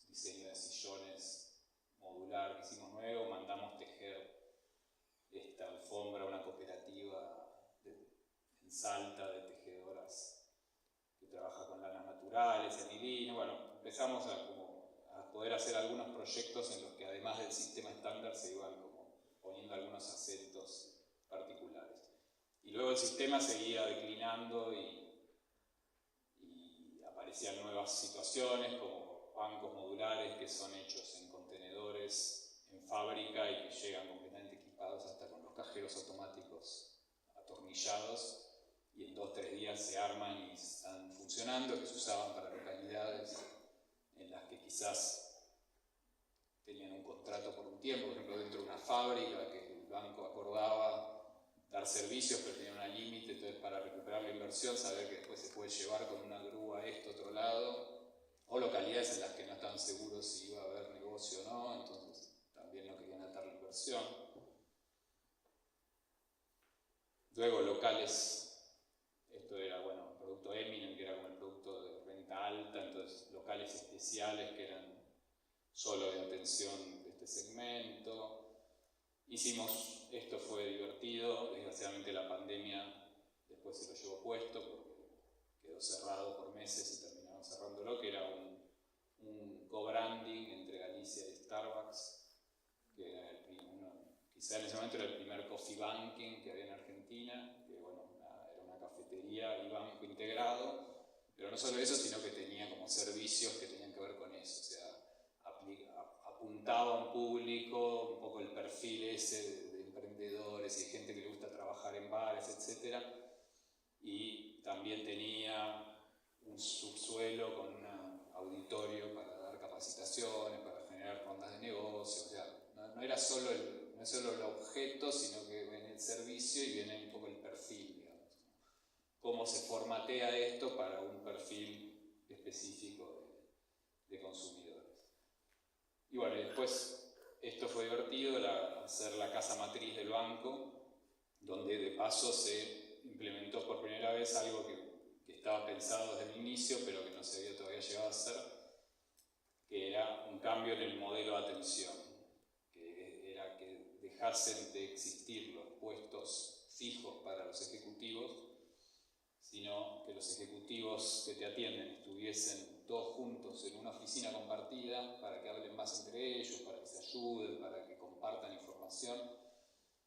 Speaker 1: diseño de sillones modular que hicimos nuevo, mandamos tejer esta alfombra a una cooperativa en Salta de tejedoras que trabaja con lanas naturales, anilino. Bueno, empezamos a poder hacer algunos proyectos en los que además del sistema estándar se iban como poniendo algunos acentos particulares. Y luego el sistema seguía declinando y aparecían nuevas situaciones como bancos modulares que son hechos en contenedores en fábrica y que llegan completamente equipados hasta con los cajeros automáticos atornillados y en 2 o 3 días se arman y están funcionando, que se usaban para localidades en las que quizás tenían un contrato por un tiempo, por ejemplo dentro de una fábrica que el banco acordaba dar servicios pero tenía un límite, entonces para recuperar la inversión, saber que después se puede llevar con una grúa a otro lado, o localidades en las que no estaban seguros si iba a haber negocio o no, entonces también no querían atar la inversión. Luego locales, esto era, bueno, el producto Eminent, que era como el producto de renta alta, entonces locales especiales que eran solo de atención de este segmento. Hicimos, esto fue divertido, desgraciadamente la pandemia después se lo llevó puesto porque quedó cerrado por meses y terminaron cerrándolo, que era un co-branding entre Galicia y Starbucks, que era quizá en ese momento era el primer coffee banking que había en Argentina, que bueno, era una cafetería y banco integrado, pero no solo eso, sino que tenía como servicios que tenían que ver con eso, o sea, apuntaba a un público, un poco el perfil ese de emprendedores y de gente que le gusta trabajar en bares, etc. Y también tenía un subsuelo con un auditorio para dar capacitaciones, para generar rondas de negocio, o sea, no era solo el objeto, sino que viene el servicio y viene un poco el perfil, digamos. Cómo se formatea esto para un perfil específico de consumidores. Y bueno, después esto fue divertido, hacer la casa matriz del banco, donde de paso se implementó por primera vez algo que estaba pensado desde el inicio, pero que no se había todavía llegado a hacer, que era un cambio en el modelo de atención, que era que dejasen de existir los puestos fijos para los ejecutivos, sino que los ejecutivos que te atienden estuviesen todos juntos en una oficina compartida para que hablen más entre ellos, para que se ayuden, para que compartan información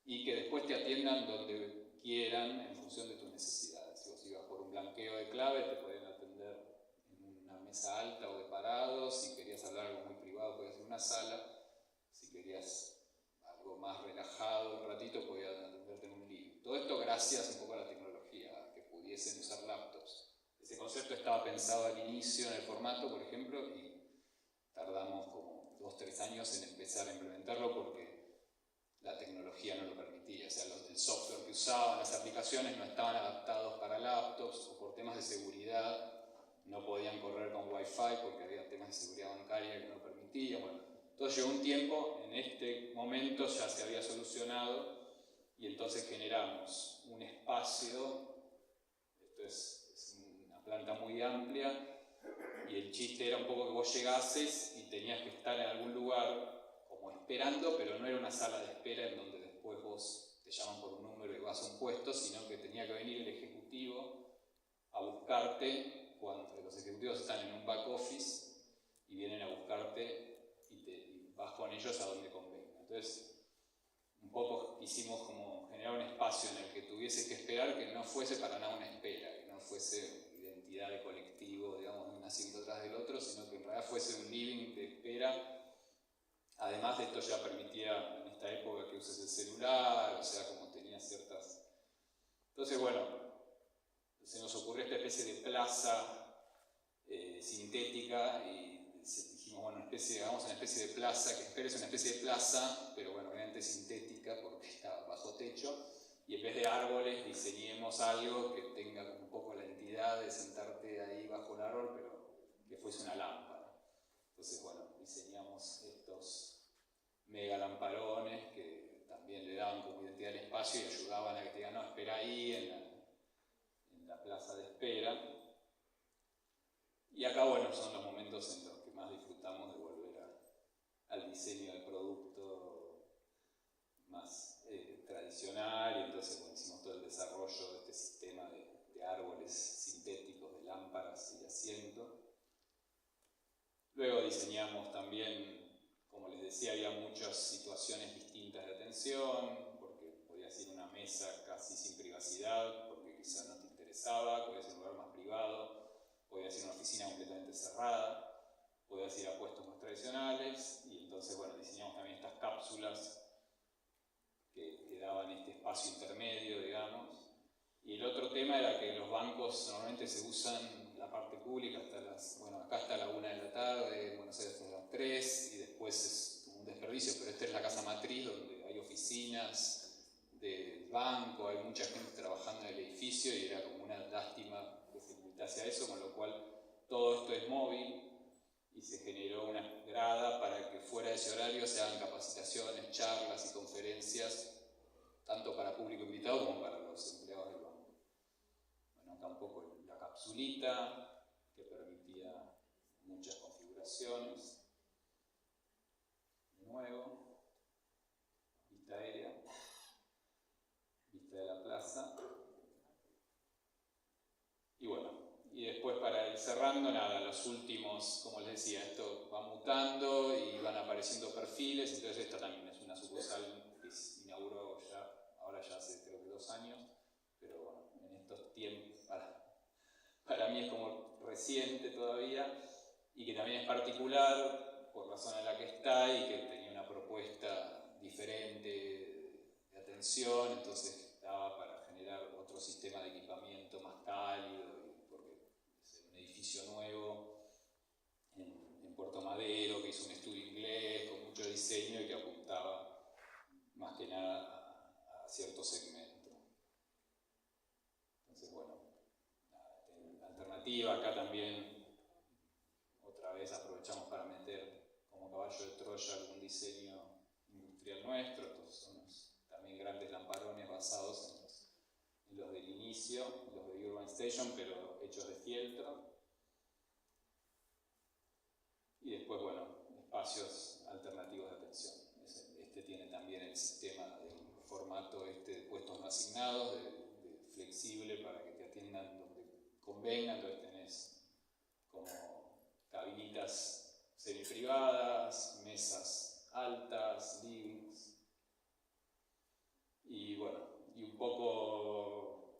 Speaker 1: y que después te atiendan donde quieran en función de tus necesidades. Si vos ibas por un blanqueo de clave, te podían atender en una mesa alta o de parado. Si querías hablar algo muy privado, podías ir a una sala. Si querías algo más relajado un ratito, podían atenderte en un living. Todo esto gracias un poco a la tecnología, que pudiesen usar laptops. Ese concepto estaba pensado al inicio en el formato, por ejemplo, y tardamos como 2 o 3 años en empezar a implementarlo porque la tecnología no lo permitía. O sea, el software que usaban, las aplicaciones no estaban adaptados para laptops o por temas de seguridad no podían correr con Wi-Fi porque había temas de seguridad bancaria que no permitían. Bueno, entonces llegó un tiempo, en este momento ya se había solucionado y entonces generamos un espacio, esto es una planta muy amplia, y el chiste era un poco que vos llegases y tenías que estar en algún lugar como esperando, pero no era una sala de espera en donde después vos te llaman por un número y vas a un puesto, sino que tenía que venir el ejecutivo a buscarte cuando los ejecutivos están en un back office y vienen a buscarte y vas con ellos a donde convenga. Entonces, un poco quisimos como generar un espacio en el que tuviese que esperar, que no fuese para nada una espera, que no fuese identidad de colectivo, digamos, de un asiento atrás del otro, sino que en realidad fuese un living de espera. Además de esto ya permitía en esta época que uses el celular, o sea, como tenía ciertas... Entonces, bueno, se nos ocurrió esta especie de plaza sintética y dijimos, bueno, hagamos una especie de plaza, que espero es una especie de plaza, pero bueno, obviamente sintética porque está bajo techo, y en vez de árboles diseñemos algo que tenga un poco la entidad de sentarte ahí bajo el árbol, pero que fuese una lámpara. Entonces, bueno, diseñamos estos mega lamparones que también le daban como identidad al espacio y ayudaban a que te digan, no, espera ahí en la plaza de espera. Y acá, bueno, son los momentos en los que más disfrutamos de volver al diseño del producto más tradicional, y entonces bueno, hicimos todo el desarrollo de este sistema de árboles sintéticos, de lámparas y de asiento. Luego diseñamos también, como les decía, había muchas situaciones distintas de atención, porque podías ir a una mesa casi sin privacidad, porque quizás no te interesaba, podías ir a un lugar más privado, podías ir a una oficina completamente cerrada, podías ir a puestos más tradicionales, y entonces, bueno, diseñamos también estas cápsulas que daban este espacio intermedio, digamos. Y el otro tema era que los bancos normalmente se usan la parte pública hasta acá hasta la 1 de la tarde, en Buenos Aires hasta las 3, y después es un desperdicio, pero esta es la casa matriz donde hay oficinas del banco, hay mucha gente trabajando en el edificio y era como una lástima que se limitase a eso, con lo cual todo esto es móvil y se generó una grada para que fuera de ese horario se hagan capacitaciones, charlas y conferencias, tanto para público invitado como para los empleados del banco. Bueno, acá un poco la capsulita que permitía muchas configuraciones. De nuevo, vista aérea, vista de la plaza. Y bueno, y después para ir cerrando, nada, los últimos, como les decía, esto va mutando y van apareciendo perfiles, entonces esta también es una sucursal que se inauguró ya, ahora ya hace creo que 2 años, pero bueno, en estos tiempos, para mí es como reciente todavía, y que también es particular por la zona en la que está y que tenía una propuesta diferente de atención, entonces daba para generar otro sistema de equipamiento más cálido, porque es un edificio nuevo en Puerto Madero que hizo un estudio inglés con mucho diseño y que apuntaba más que nada a cierto segmento. Entonces, bueno, la alternativa acá también, otra vez aprovechamos para meter como caballo de Troya algún diseño industrial nuestro. Estos son también grandes lamparones basados en los del inicio, los de Urban Station, pero hechos de fieltro. Y después, bueno, espacios alternativos de atención. Este tiene también el sistema del formato de puestos no asignados, de flexible para que te atiendan donde convenga. Entonces tenés como cabinitas semiprivadas, mesas altas, livings. Y bueno, y un poco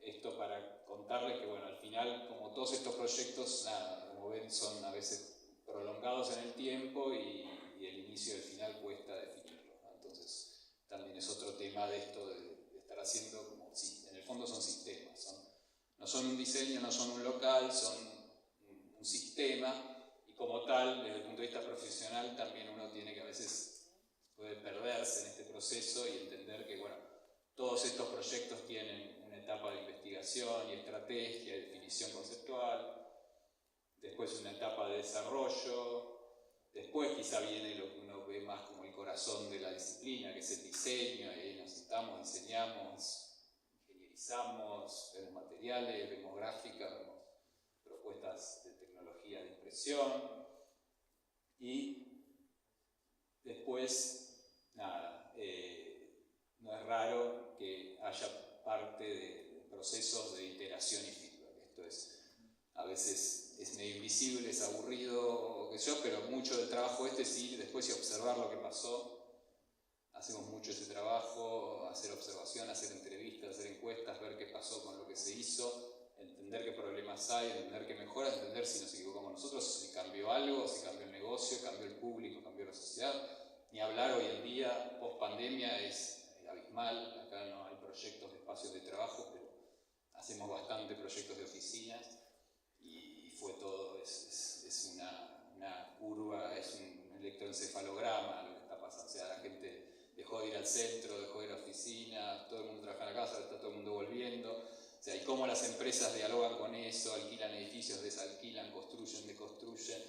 Speaker 1: esto para contarles que bueno, al final, como todos estos proyectos, nada, como ven, son a veces prolongados en el tiempo y el inicio y el final cuesta definirlo, ¿no? Entonces también es otro tema de esto de estar haciendo como, sí, en el fondo son sistemas, no son un diseño, no son un local, son un sistema, y como tal, desde el punto de vista profesional, también uno tiene que a veces puede perderse en este proceso y entender que bueno, todos estos proyectos tienen una etapa de investigación y estrategia y definición conceptual, después una etapa de desarrollo, después quizá viene lo que uno ve más como el corazón de la disciplina, que es el diseño, y ahí nos sentamos, diseñamos, ingenierizamos, vemos materiales, vemos gráficas, vemos propuestas de tecnología de impresión, y después, nada, no es raro que haya parte de procesos de iteración y feedback. invisible, es aburrido, o qué sé yo, pero mucho del trabajo es ir después y observar lo que pasó. Hacemos mucho ese trabajo, hacer observación, hacer entrevistas, hacer encuestas, ver qué pasó con lo que se hizo, entender qué problemas hay, entender qué mejoras, entender si nos equivocamos nosotros, si cambió algo, si cambió el negocio, cambió el público, cambió la sociedad. Ni hablar hoy en día, post pandemia, es abismal. Acá no hay proyectos de espacios de trabajo, pero hacemos bastante proyectos de oficinas y fue todo, es una curva, es un electroencefalograma lo que está pasando. O sea, la gente dejó de ir al centro, dejó de ir a la oficina, todo el mundo trabaja en la casa, está todo el mundo volviendo. O sea, y cómo las empresas dialogan con eso, alquilan edificios, desalquilan, construyen, deconstruyen,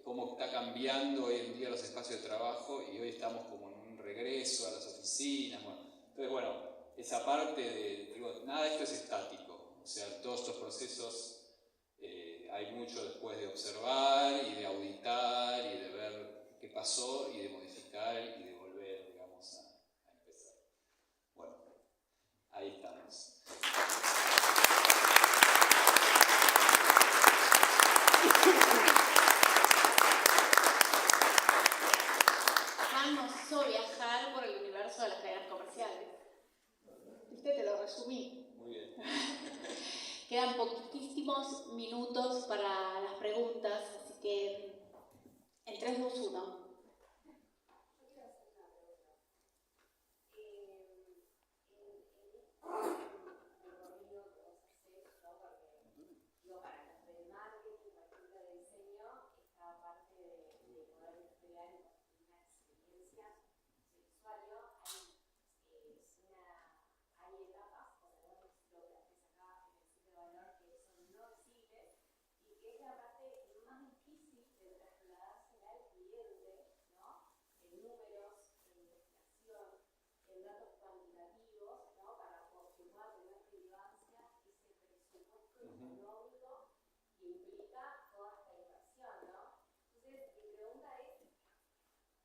Speaker 1: cómo está cambiando hoy en día los espacios de trabajo y hoy estamos como en un regreso a las oficinas. Bueno, entonces, bueno, esa parte de, digo, nada de esto es estático. O sea, todos estos procesos hay mucho después de observar y de auditar y de ver qué pasó y de modificar y de volver, digamos, a empezar. Bueno, ahí estamos.
Speaker 3: Juan nos hizo viajar por el universo de las cadenas comerciales. Viste, te lo resumí.
Speaker 1: Muy bien.
Speaker 3: Quedan poquitísimos minutos para las preguntas, así que en 3, 2, 1.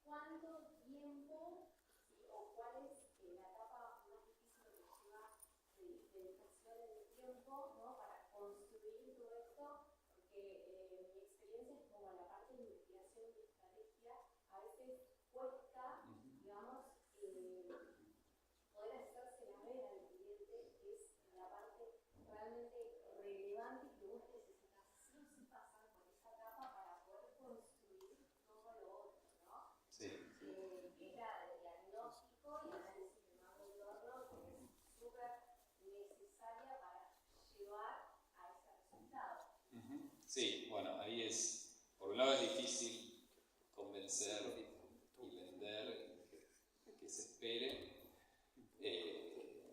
Speaker 4: ¿Cuánto tiempo o cuál es la etapa más difícil que lleva de dedicación en el tiempo, ¿no? Para construir todo esto? Porque mi experiencia es como la parte de investigación y estrategia, a veces cuesta, digamos, poder hacerse la ver al cliente, que es la parte realmente relevante que vos necesitas sí o sí pasar por esa etapa para poder construir todo lo otro, ¿no?
Speaker 1: Sí.
Speaker 4: Que es la del diagnóstico y análisis de mando de horno, que es súper necesaria para llevar a ese resultado.
Speaker 1: Sí, bueno, ahí es, por un lado es difícil convencer y vender que se espere.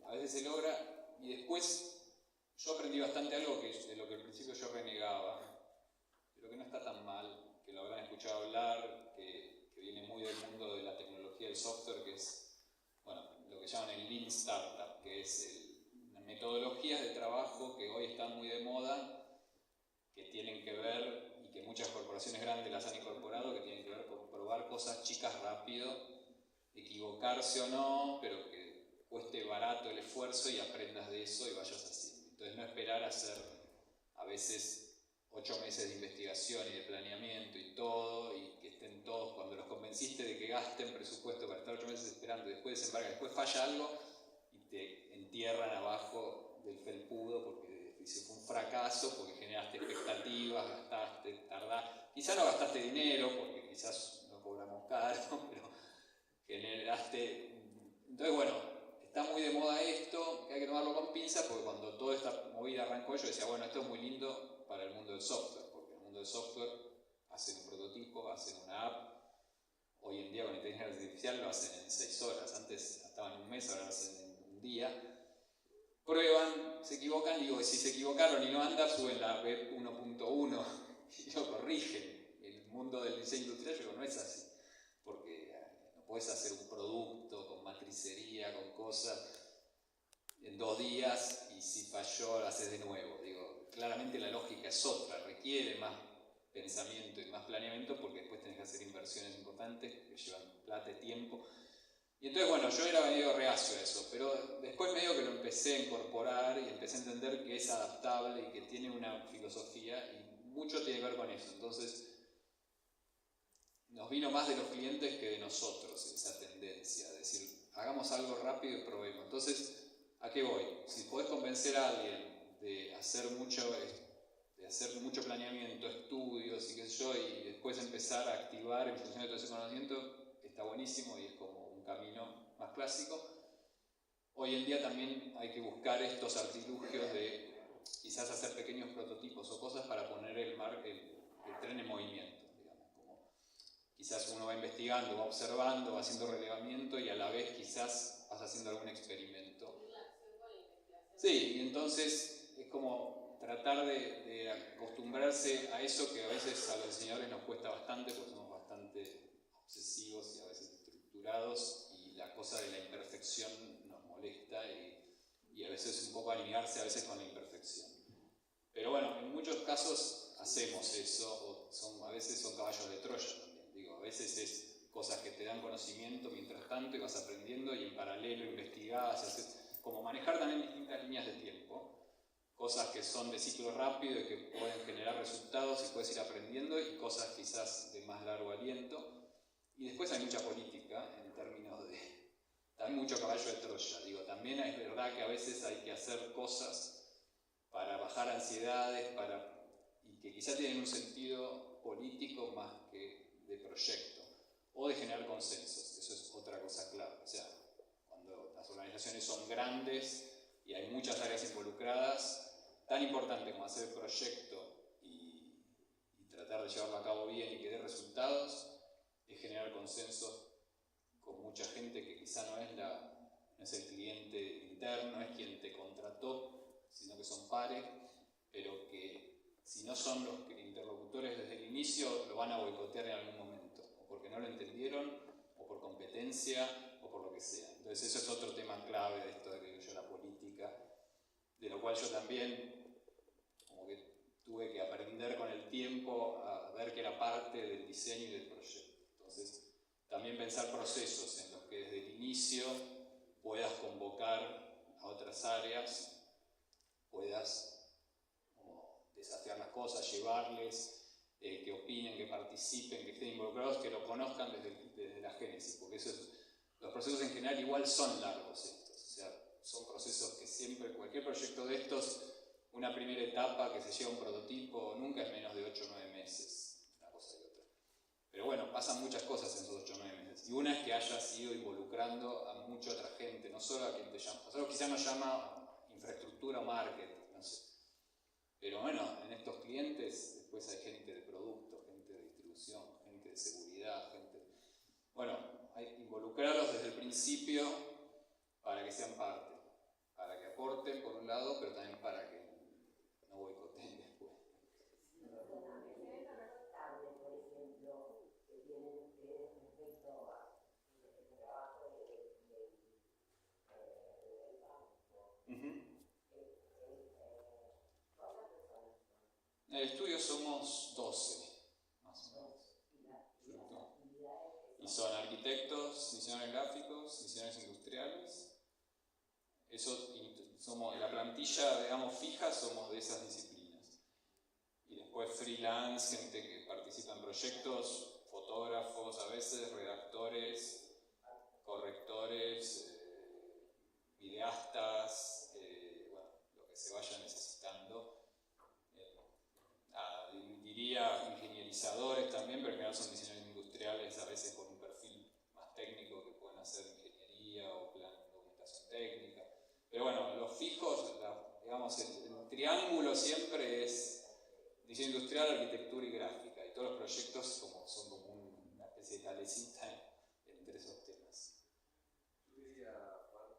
Speaker 1: A veces se logra y después yo aprendí bastante algo de lo que al principio yo renegaba, pero que no está tan mal, que lo habrán escuchado hablar, que viene muy del mundo de la tecnología del software, que es, bueno, lo que llaman el Lean Startup, que es metodologías de trabajo que hoy están muy de moda, que tienen que ver, y que muchas corporaciones grandes las han incorporado, que tienen que ver con probar cosas chicas rápido, equivocarse o no, pero que cueste barato el esfuerzo y aprendas de eso y vayas así. Entonces no esperar a hacer a veces 8 meses de investigación y de planeamiento y todo, y que estén todos, cuando los convenciste de que gasten presupuesto para estar 8 meses esperando, y después desembarcan, después falla algo y te entierran abajo del felpudo porque fue un fracaso, porque generaste expectativas, gastaste, tardaste, quizás no gastaste dinero, porque quizás no cobramos caro, pero generaste. Entonces, bueno, está muy de moda esto, que hay que tomarlo con pinzas, porque cuando toda esta movida arrancó yo decía, bueno, esto es muy lindo para el mundo del software, porque en el mundo del software hacen un prototipo, hacen una app, hoy en día con inteligencia artificial lo hacen en 6 horas, antes estaban en un mes, ahora lo hacen en un día. Prueban, se equivocan, digo, si se equivocaron y no anda, suben la web 1.1 y lo corrigen. El mundo del diseño industrial yo digo, no es así, porque no puedes hacer un producto con matricería, con cosas en 2 días y si falló lo haces de nuevo. Digo, claramente la lógica es otra, requiere más pensamiento y más planeamiento porque después tenés que hacer inversiones importantes que llevan plata y tiempo. Y entonces, bueno, yo era medio reacio a eso, pero después medio que lo empecé a incorporar y empecé a entender que es adaptable y que tiene una filosofía y mucho tiene que ver con eso. Entonces, nos vino más de los clientes que de nosotros esa tendencia, de decir, hagamos algo rápido y probemos. Entonces, ¿a qué voy? Si podés convencer a alguien de hacer mucho planeamiento, estudios y qué sé yo, y después empezar a activar en función de todo ese conocimiento, está buenísimo y es como un camino más clásico. Hoy en día también hay que buscar estos artilugios de quizás hacer pequeños prototipos o cosas para poner el tren en movimiento. Quizás uno va investigando, va observando, va haciendo relevamiento y a la vez quizás vas haciendo algún experimento. Sí, y entonces es como tratar de acostumbrarse a eso que a veces a los diseñadores nos cuesta bastante porque somos bastante obsesivos y a veces estructurados y la cosa de la imperfección nos molesta y a veces un poco alinearse a veces con la imperfección. Pero bueno, en muchos casos hacemos eso, a veces son caballos de Troya también. A veces es cosas que te dan conocimiento mientras tanto y vas aprendiendo y en paralelo investigás, haces, como manejar también distintas líneas de tiempo, cosas que son de ciclo rápido y que pueden generar resultados y puedes ir aprendiendo y cosas quizás de más largo aliento. Y después hay mucha política en términos de, también mucho caballo de Troya, también es verdad que a veces hay que hacer cosas para bajar ansiedades, y que quizás tienen un sentido político más que de proyecto, o de generar consensos, eso es otra cosa clave. O sea, cuando las organizaciones son grandes y hay muchas áreas involucradas, tan importante como hacer el proyecto y tratar de llevarlo a cabo bien y que dé resultados, es generar consensos con mucha gente que quizá no es el cliente interno, es quien te contrató, sino que son pares, pero que si no son los interlocutores desde el inicio, lo van a boicotear en algún momento, o porque no lo entendieron, o por competencia, o por lo que sea. Entonces eso es otro tema clave de esto de que digo yo, la política, de lo cual yo también como que tuve que aprender con el tiempo a ver que era parte del diseño y del proyecto. Entonces, también pensar procesos en los que desde el inicio puedas convocar a otras áreas, puedas desafiar las cosas, llevarles, que opinen, que participen, que estén involucrados, que lo conozcan desde la génesis, porque los procesos en general igual son largos estos, o sea, son procesos que siempre, cualquier proyecto de estos, una primera etapa que se lleva a un prototipo, nunca es menos de 8 o 9 meses, una cosa y otra. Pero bueno, pasan muchas cosas en esos 8 o 9 meses, y una es que hayas ido involucrando a mucha otra gente, no solo a quien te llama, nosotros quizás nos llama infraestructura o marketing, no sé. Pero bueno, en estos clientes después hay gente de producto, gente de distribución, gente de seguridad, bueno, hay que involucrarlos desde el principio para que sean parte, para que aporten por un lado, pero también para que no boicoteen después. En el estudio somos 12, más o menos. Y son arquitectos, diseñadores gráficos, diseñadores industriales. La plantilla, digamos, fija, somos de esas disciplinas. Y después freelance, gente que participa en proyectos, fotógrafos a veces, redactores, correctores, videastas, bueno, lo que se vaya necesitando. Diría ingenierizadores también, pero en general son diseñadores industriales, a veces con un perfil más técnico que pueden hacer ingeniería o documentación técnica. Pero bueno, los fijos, digamos, el triángulo siempre es diseño industrial, arquitectura y gráfica, y todos los proyectos son como una especie de calecita entre esos temas.
Speaker 2: Yo quería, Juan,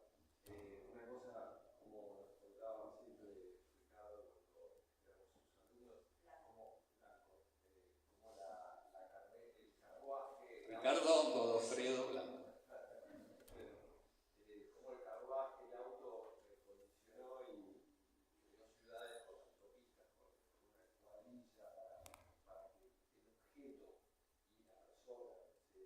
Speaker 2: una cosa, como nos contaba siempre Ricardo cuando éramos sus alumnos, como el carruaje.
Speaker 1: Ricardo Godofredo Blanco.
Speaker 2: Como el carruaje, el auto evolucionó y creó ciudades con autopistas, con una cuadrilla para que el objeto y la persona se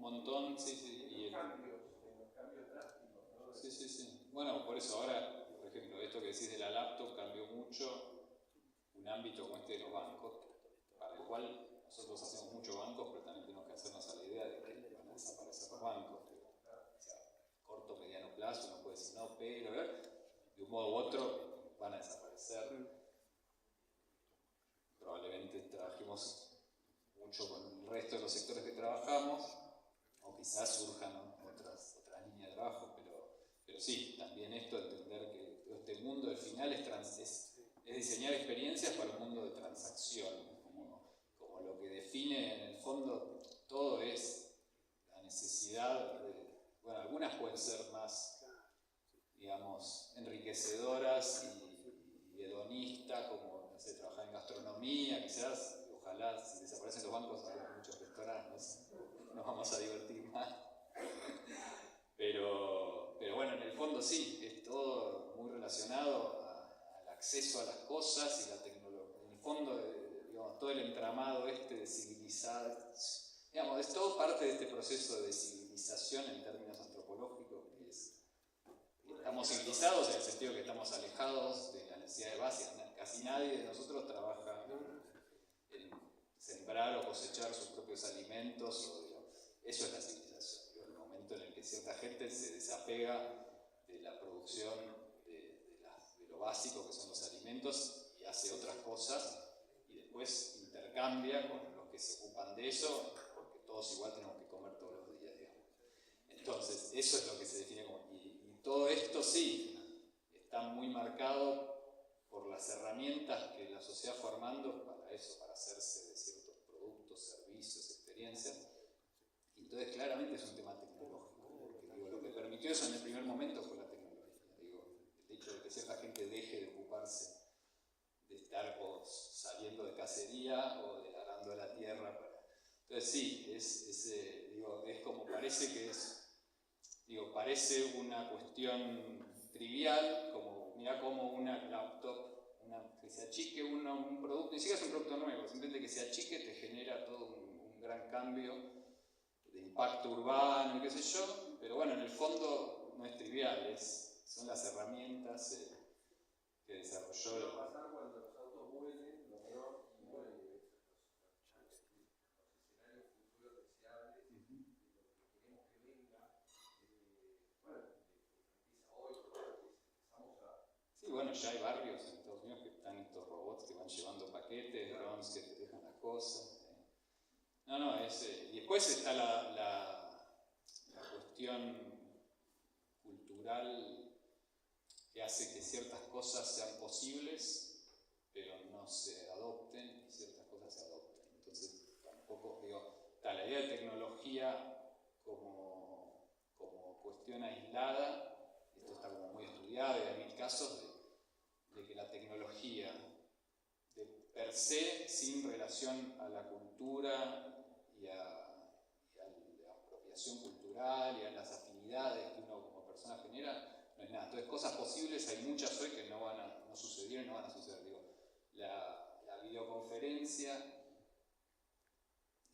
Speaker 1: montón, sí. Y
Speaker 2: los cambios drásticos, ¿no?
Speaker 1: Sí. Bueno, por eso ahora, por ejemplo, esto que decís de la laptop cambió mucho un ámbito como este de los bancos, para el cual nosotros hacemos muchos bancos, pero también tenemos que hacernos a la idea de que van a desaparecer los bancos. O sea, corto, mediano plazo, uno puede decir no, pero de un modo u otro van a desaparecer. Probablemente trabajemos mucho con el resto de los sectores que trabajamos, o quizás surjan, ¿no?, otras líneas de trabajo, pero sí, también esto, entender que este mundo al final es diseñar experiencias para un mundo de transacción, como lo que define en el fondo todo es la necesidad de, bueno, algunas pueden ser más, digamos, enriquecedoras y hedonistas, como, no sé, trabajar en gastronomía, quizás, ojalá, si desaparecen los bancos, habrá muchos restaurantes, nos vamos a divertir más. Pero bueno, en el fondo sí, es todo muy relacionado al acceso a las cosas y la tecnología. En el fondo, digamos, todo el entramado de civilizar, digamos, es todo parte de este proceso de civilización en términos antropológicos, que es, estamos civilizados en el sentido que estamos alejados de las necesidades básicas. Casi nadie de nosotros trabaja en sembrar o cosechar sus propios alimentos, eso es la civilización. El momento en el que cierta gente se desapega de la producción de lo básico que son los alimentos y hace otras cosas y después intercambia con los que se ocupan de eso, porque todos igual tenemos que comer todos los días, digamos. Entonces, eso es lo que se define como... Y todo esto sí, está muy marcado por las herramientas que la sociedad fue armando para eso, para hacerse de ciertos productos, servicios, experiencias. Y entonces claramente es un tema tecnológico, porque digo, lo que permitió eso en el primer momento fue la tecnología. Digo, el hecho de que cierta gente deje de ocuparse de estar o saliendo de cacería o de arando la tierra. Entonces sí, es como parece que es, parece una cuestión trivial, como mirá como una laptop, que se achique un producto, ni siquiera es un producto nuevo, simplemente que se achique te genera todo un gran cambio de impacto urbano y qué sé yo, pero bueno, en el fondo no es trivial, son las herramientas que desarrolló.
Speaker 2: ¿Qué va a pasar cuando los autos vuelen, los drones vuelen? Los escenarios futuros deseables, y lo que queremos que venga, bueno, empieza hoy, empezamos a...
Speaker 1: Sí, bueno, ya hay barrios en Estados Unidos que están estos robots que van llevando paquetes, drones que te dejan las cosas. Y después está la cuestión cultural que hace que ciertas cosas sean posibles, pero no se adopten, y ciertas cosas se adopten. Entonces, tampoco, está la idea de tecnología como cuestión aislada, esto está como muy estudiado, y hay mil casos de que la tecnología, de per se, sin relación a la cultura y a la apropiación cultural y a las afinidades que uno como persona genera, no es nada. Entonces, cosas posibles hay muchas hoy que no sucedieron y no van a suceder. La videoconferencia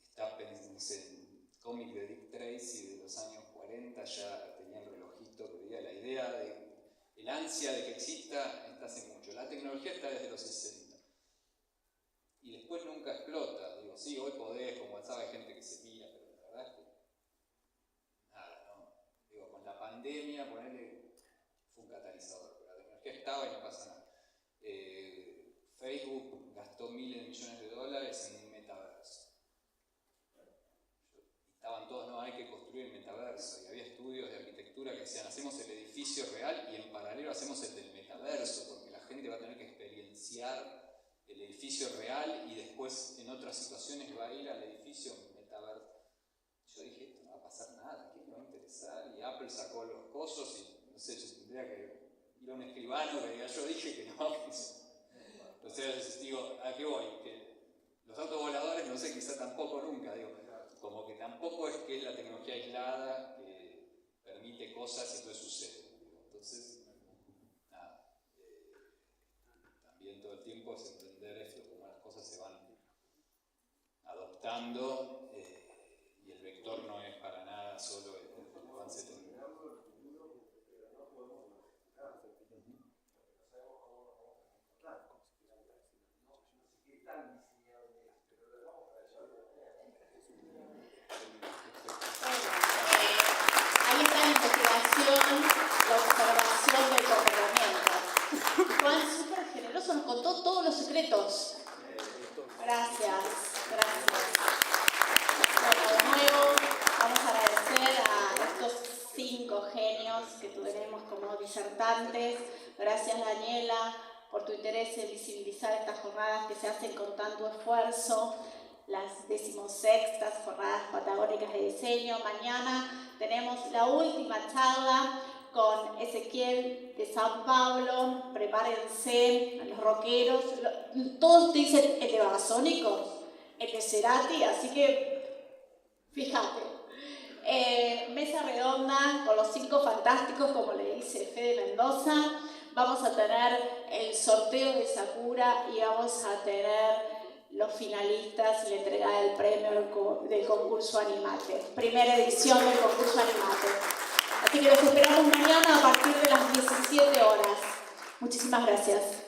Speaker 1: está en cómic de Dick Tracy de los años 40, ya tenía el relojito que veía la idea de el ansia de que exista está hace mucho. La tecnología está desde los 60. Y después nunca explota. Sí, hoy podés, con WhatsApp hay gente que se mira, pero la verdad es que nada, ¿no? Con la pandemia, ponerle fue un catalizador, pero la tecnología estaba y no pasa nada. Facebook gastó miles de millones de dólares en un metaverso. Y estaban todos, no, hay que construir el metaverso. Y había estudios de arquitectura que decían, hacemos el edificio real y en paralelo hacemos el del metaverso, porque la gente va a tener que experienciar el edificio real y después en otras situaciones va a ir al edificio metaverso. Yo dije, esto no va a pasar nada, ¿a quién le va a interesar? Y Apple sacó los cosos y no sé, yo tendría que ir a un escribano que diga, yo dije que no. Entonces digo, ¿a qué voy? Que los autos voladores, no sé, quizá tampoco nunca, como que tampoco es que es la tecnología aislada que permite cosas y entonces sucede. Entonces, nada, también todo el tiempo es entender esto, cómo las cosas se van adoptando y el vector no es para nada está solo el falsete.
Speaker 3: Ahí está la investigación, la observación del comportamiento. Juan, súper generoso, nos contó todos los secretos. Gracias, gracias. Bueno, de nuevo, vamos a agradecer a estos 5 genios que tenemos como disertantes. Gracias, Daniela, por tu interés en visibilizar estas jornadas que se hacen con tanto esfuerzo. Las 16ª Jornadas Patagónicas de Diseño. Mañana tenemos la última charla con Ezequiel de San Pablo. Prepárense, los rockeros. Todos dicen el de Babasónicos, el de Cerati, así que fíjate. Mesa redonda con los 5 fantásticos, como le dice Fede Mendoza. Vamos a tener el sorteo de Sakura y vamos a tener los finalistas y la entrega del premio del concurso Animate. Primera edición del concurso Animate. Así que los esperamos mañana a partir de las 17 horas. Muchísimas gracias.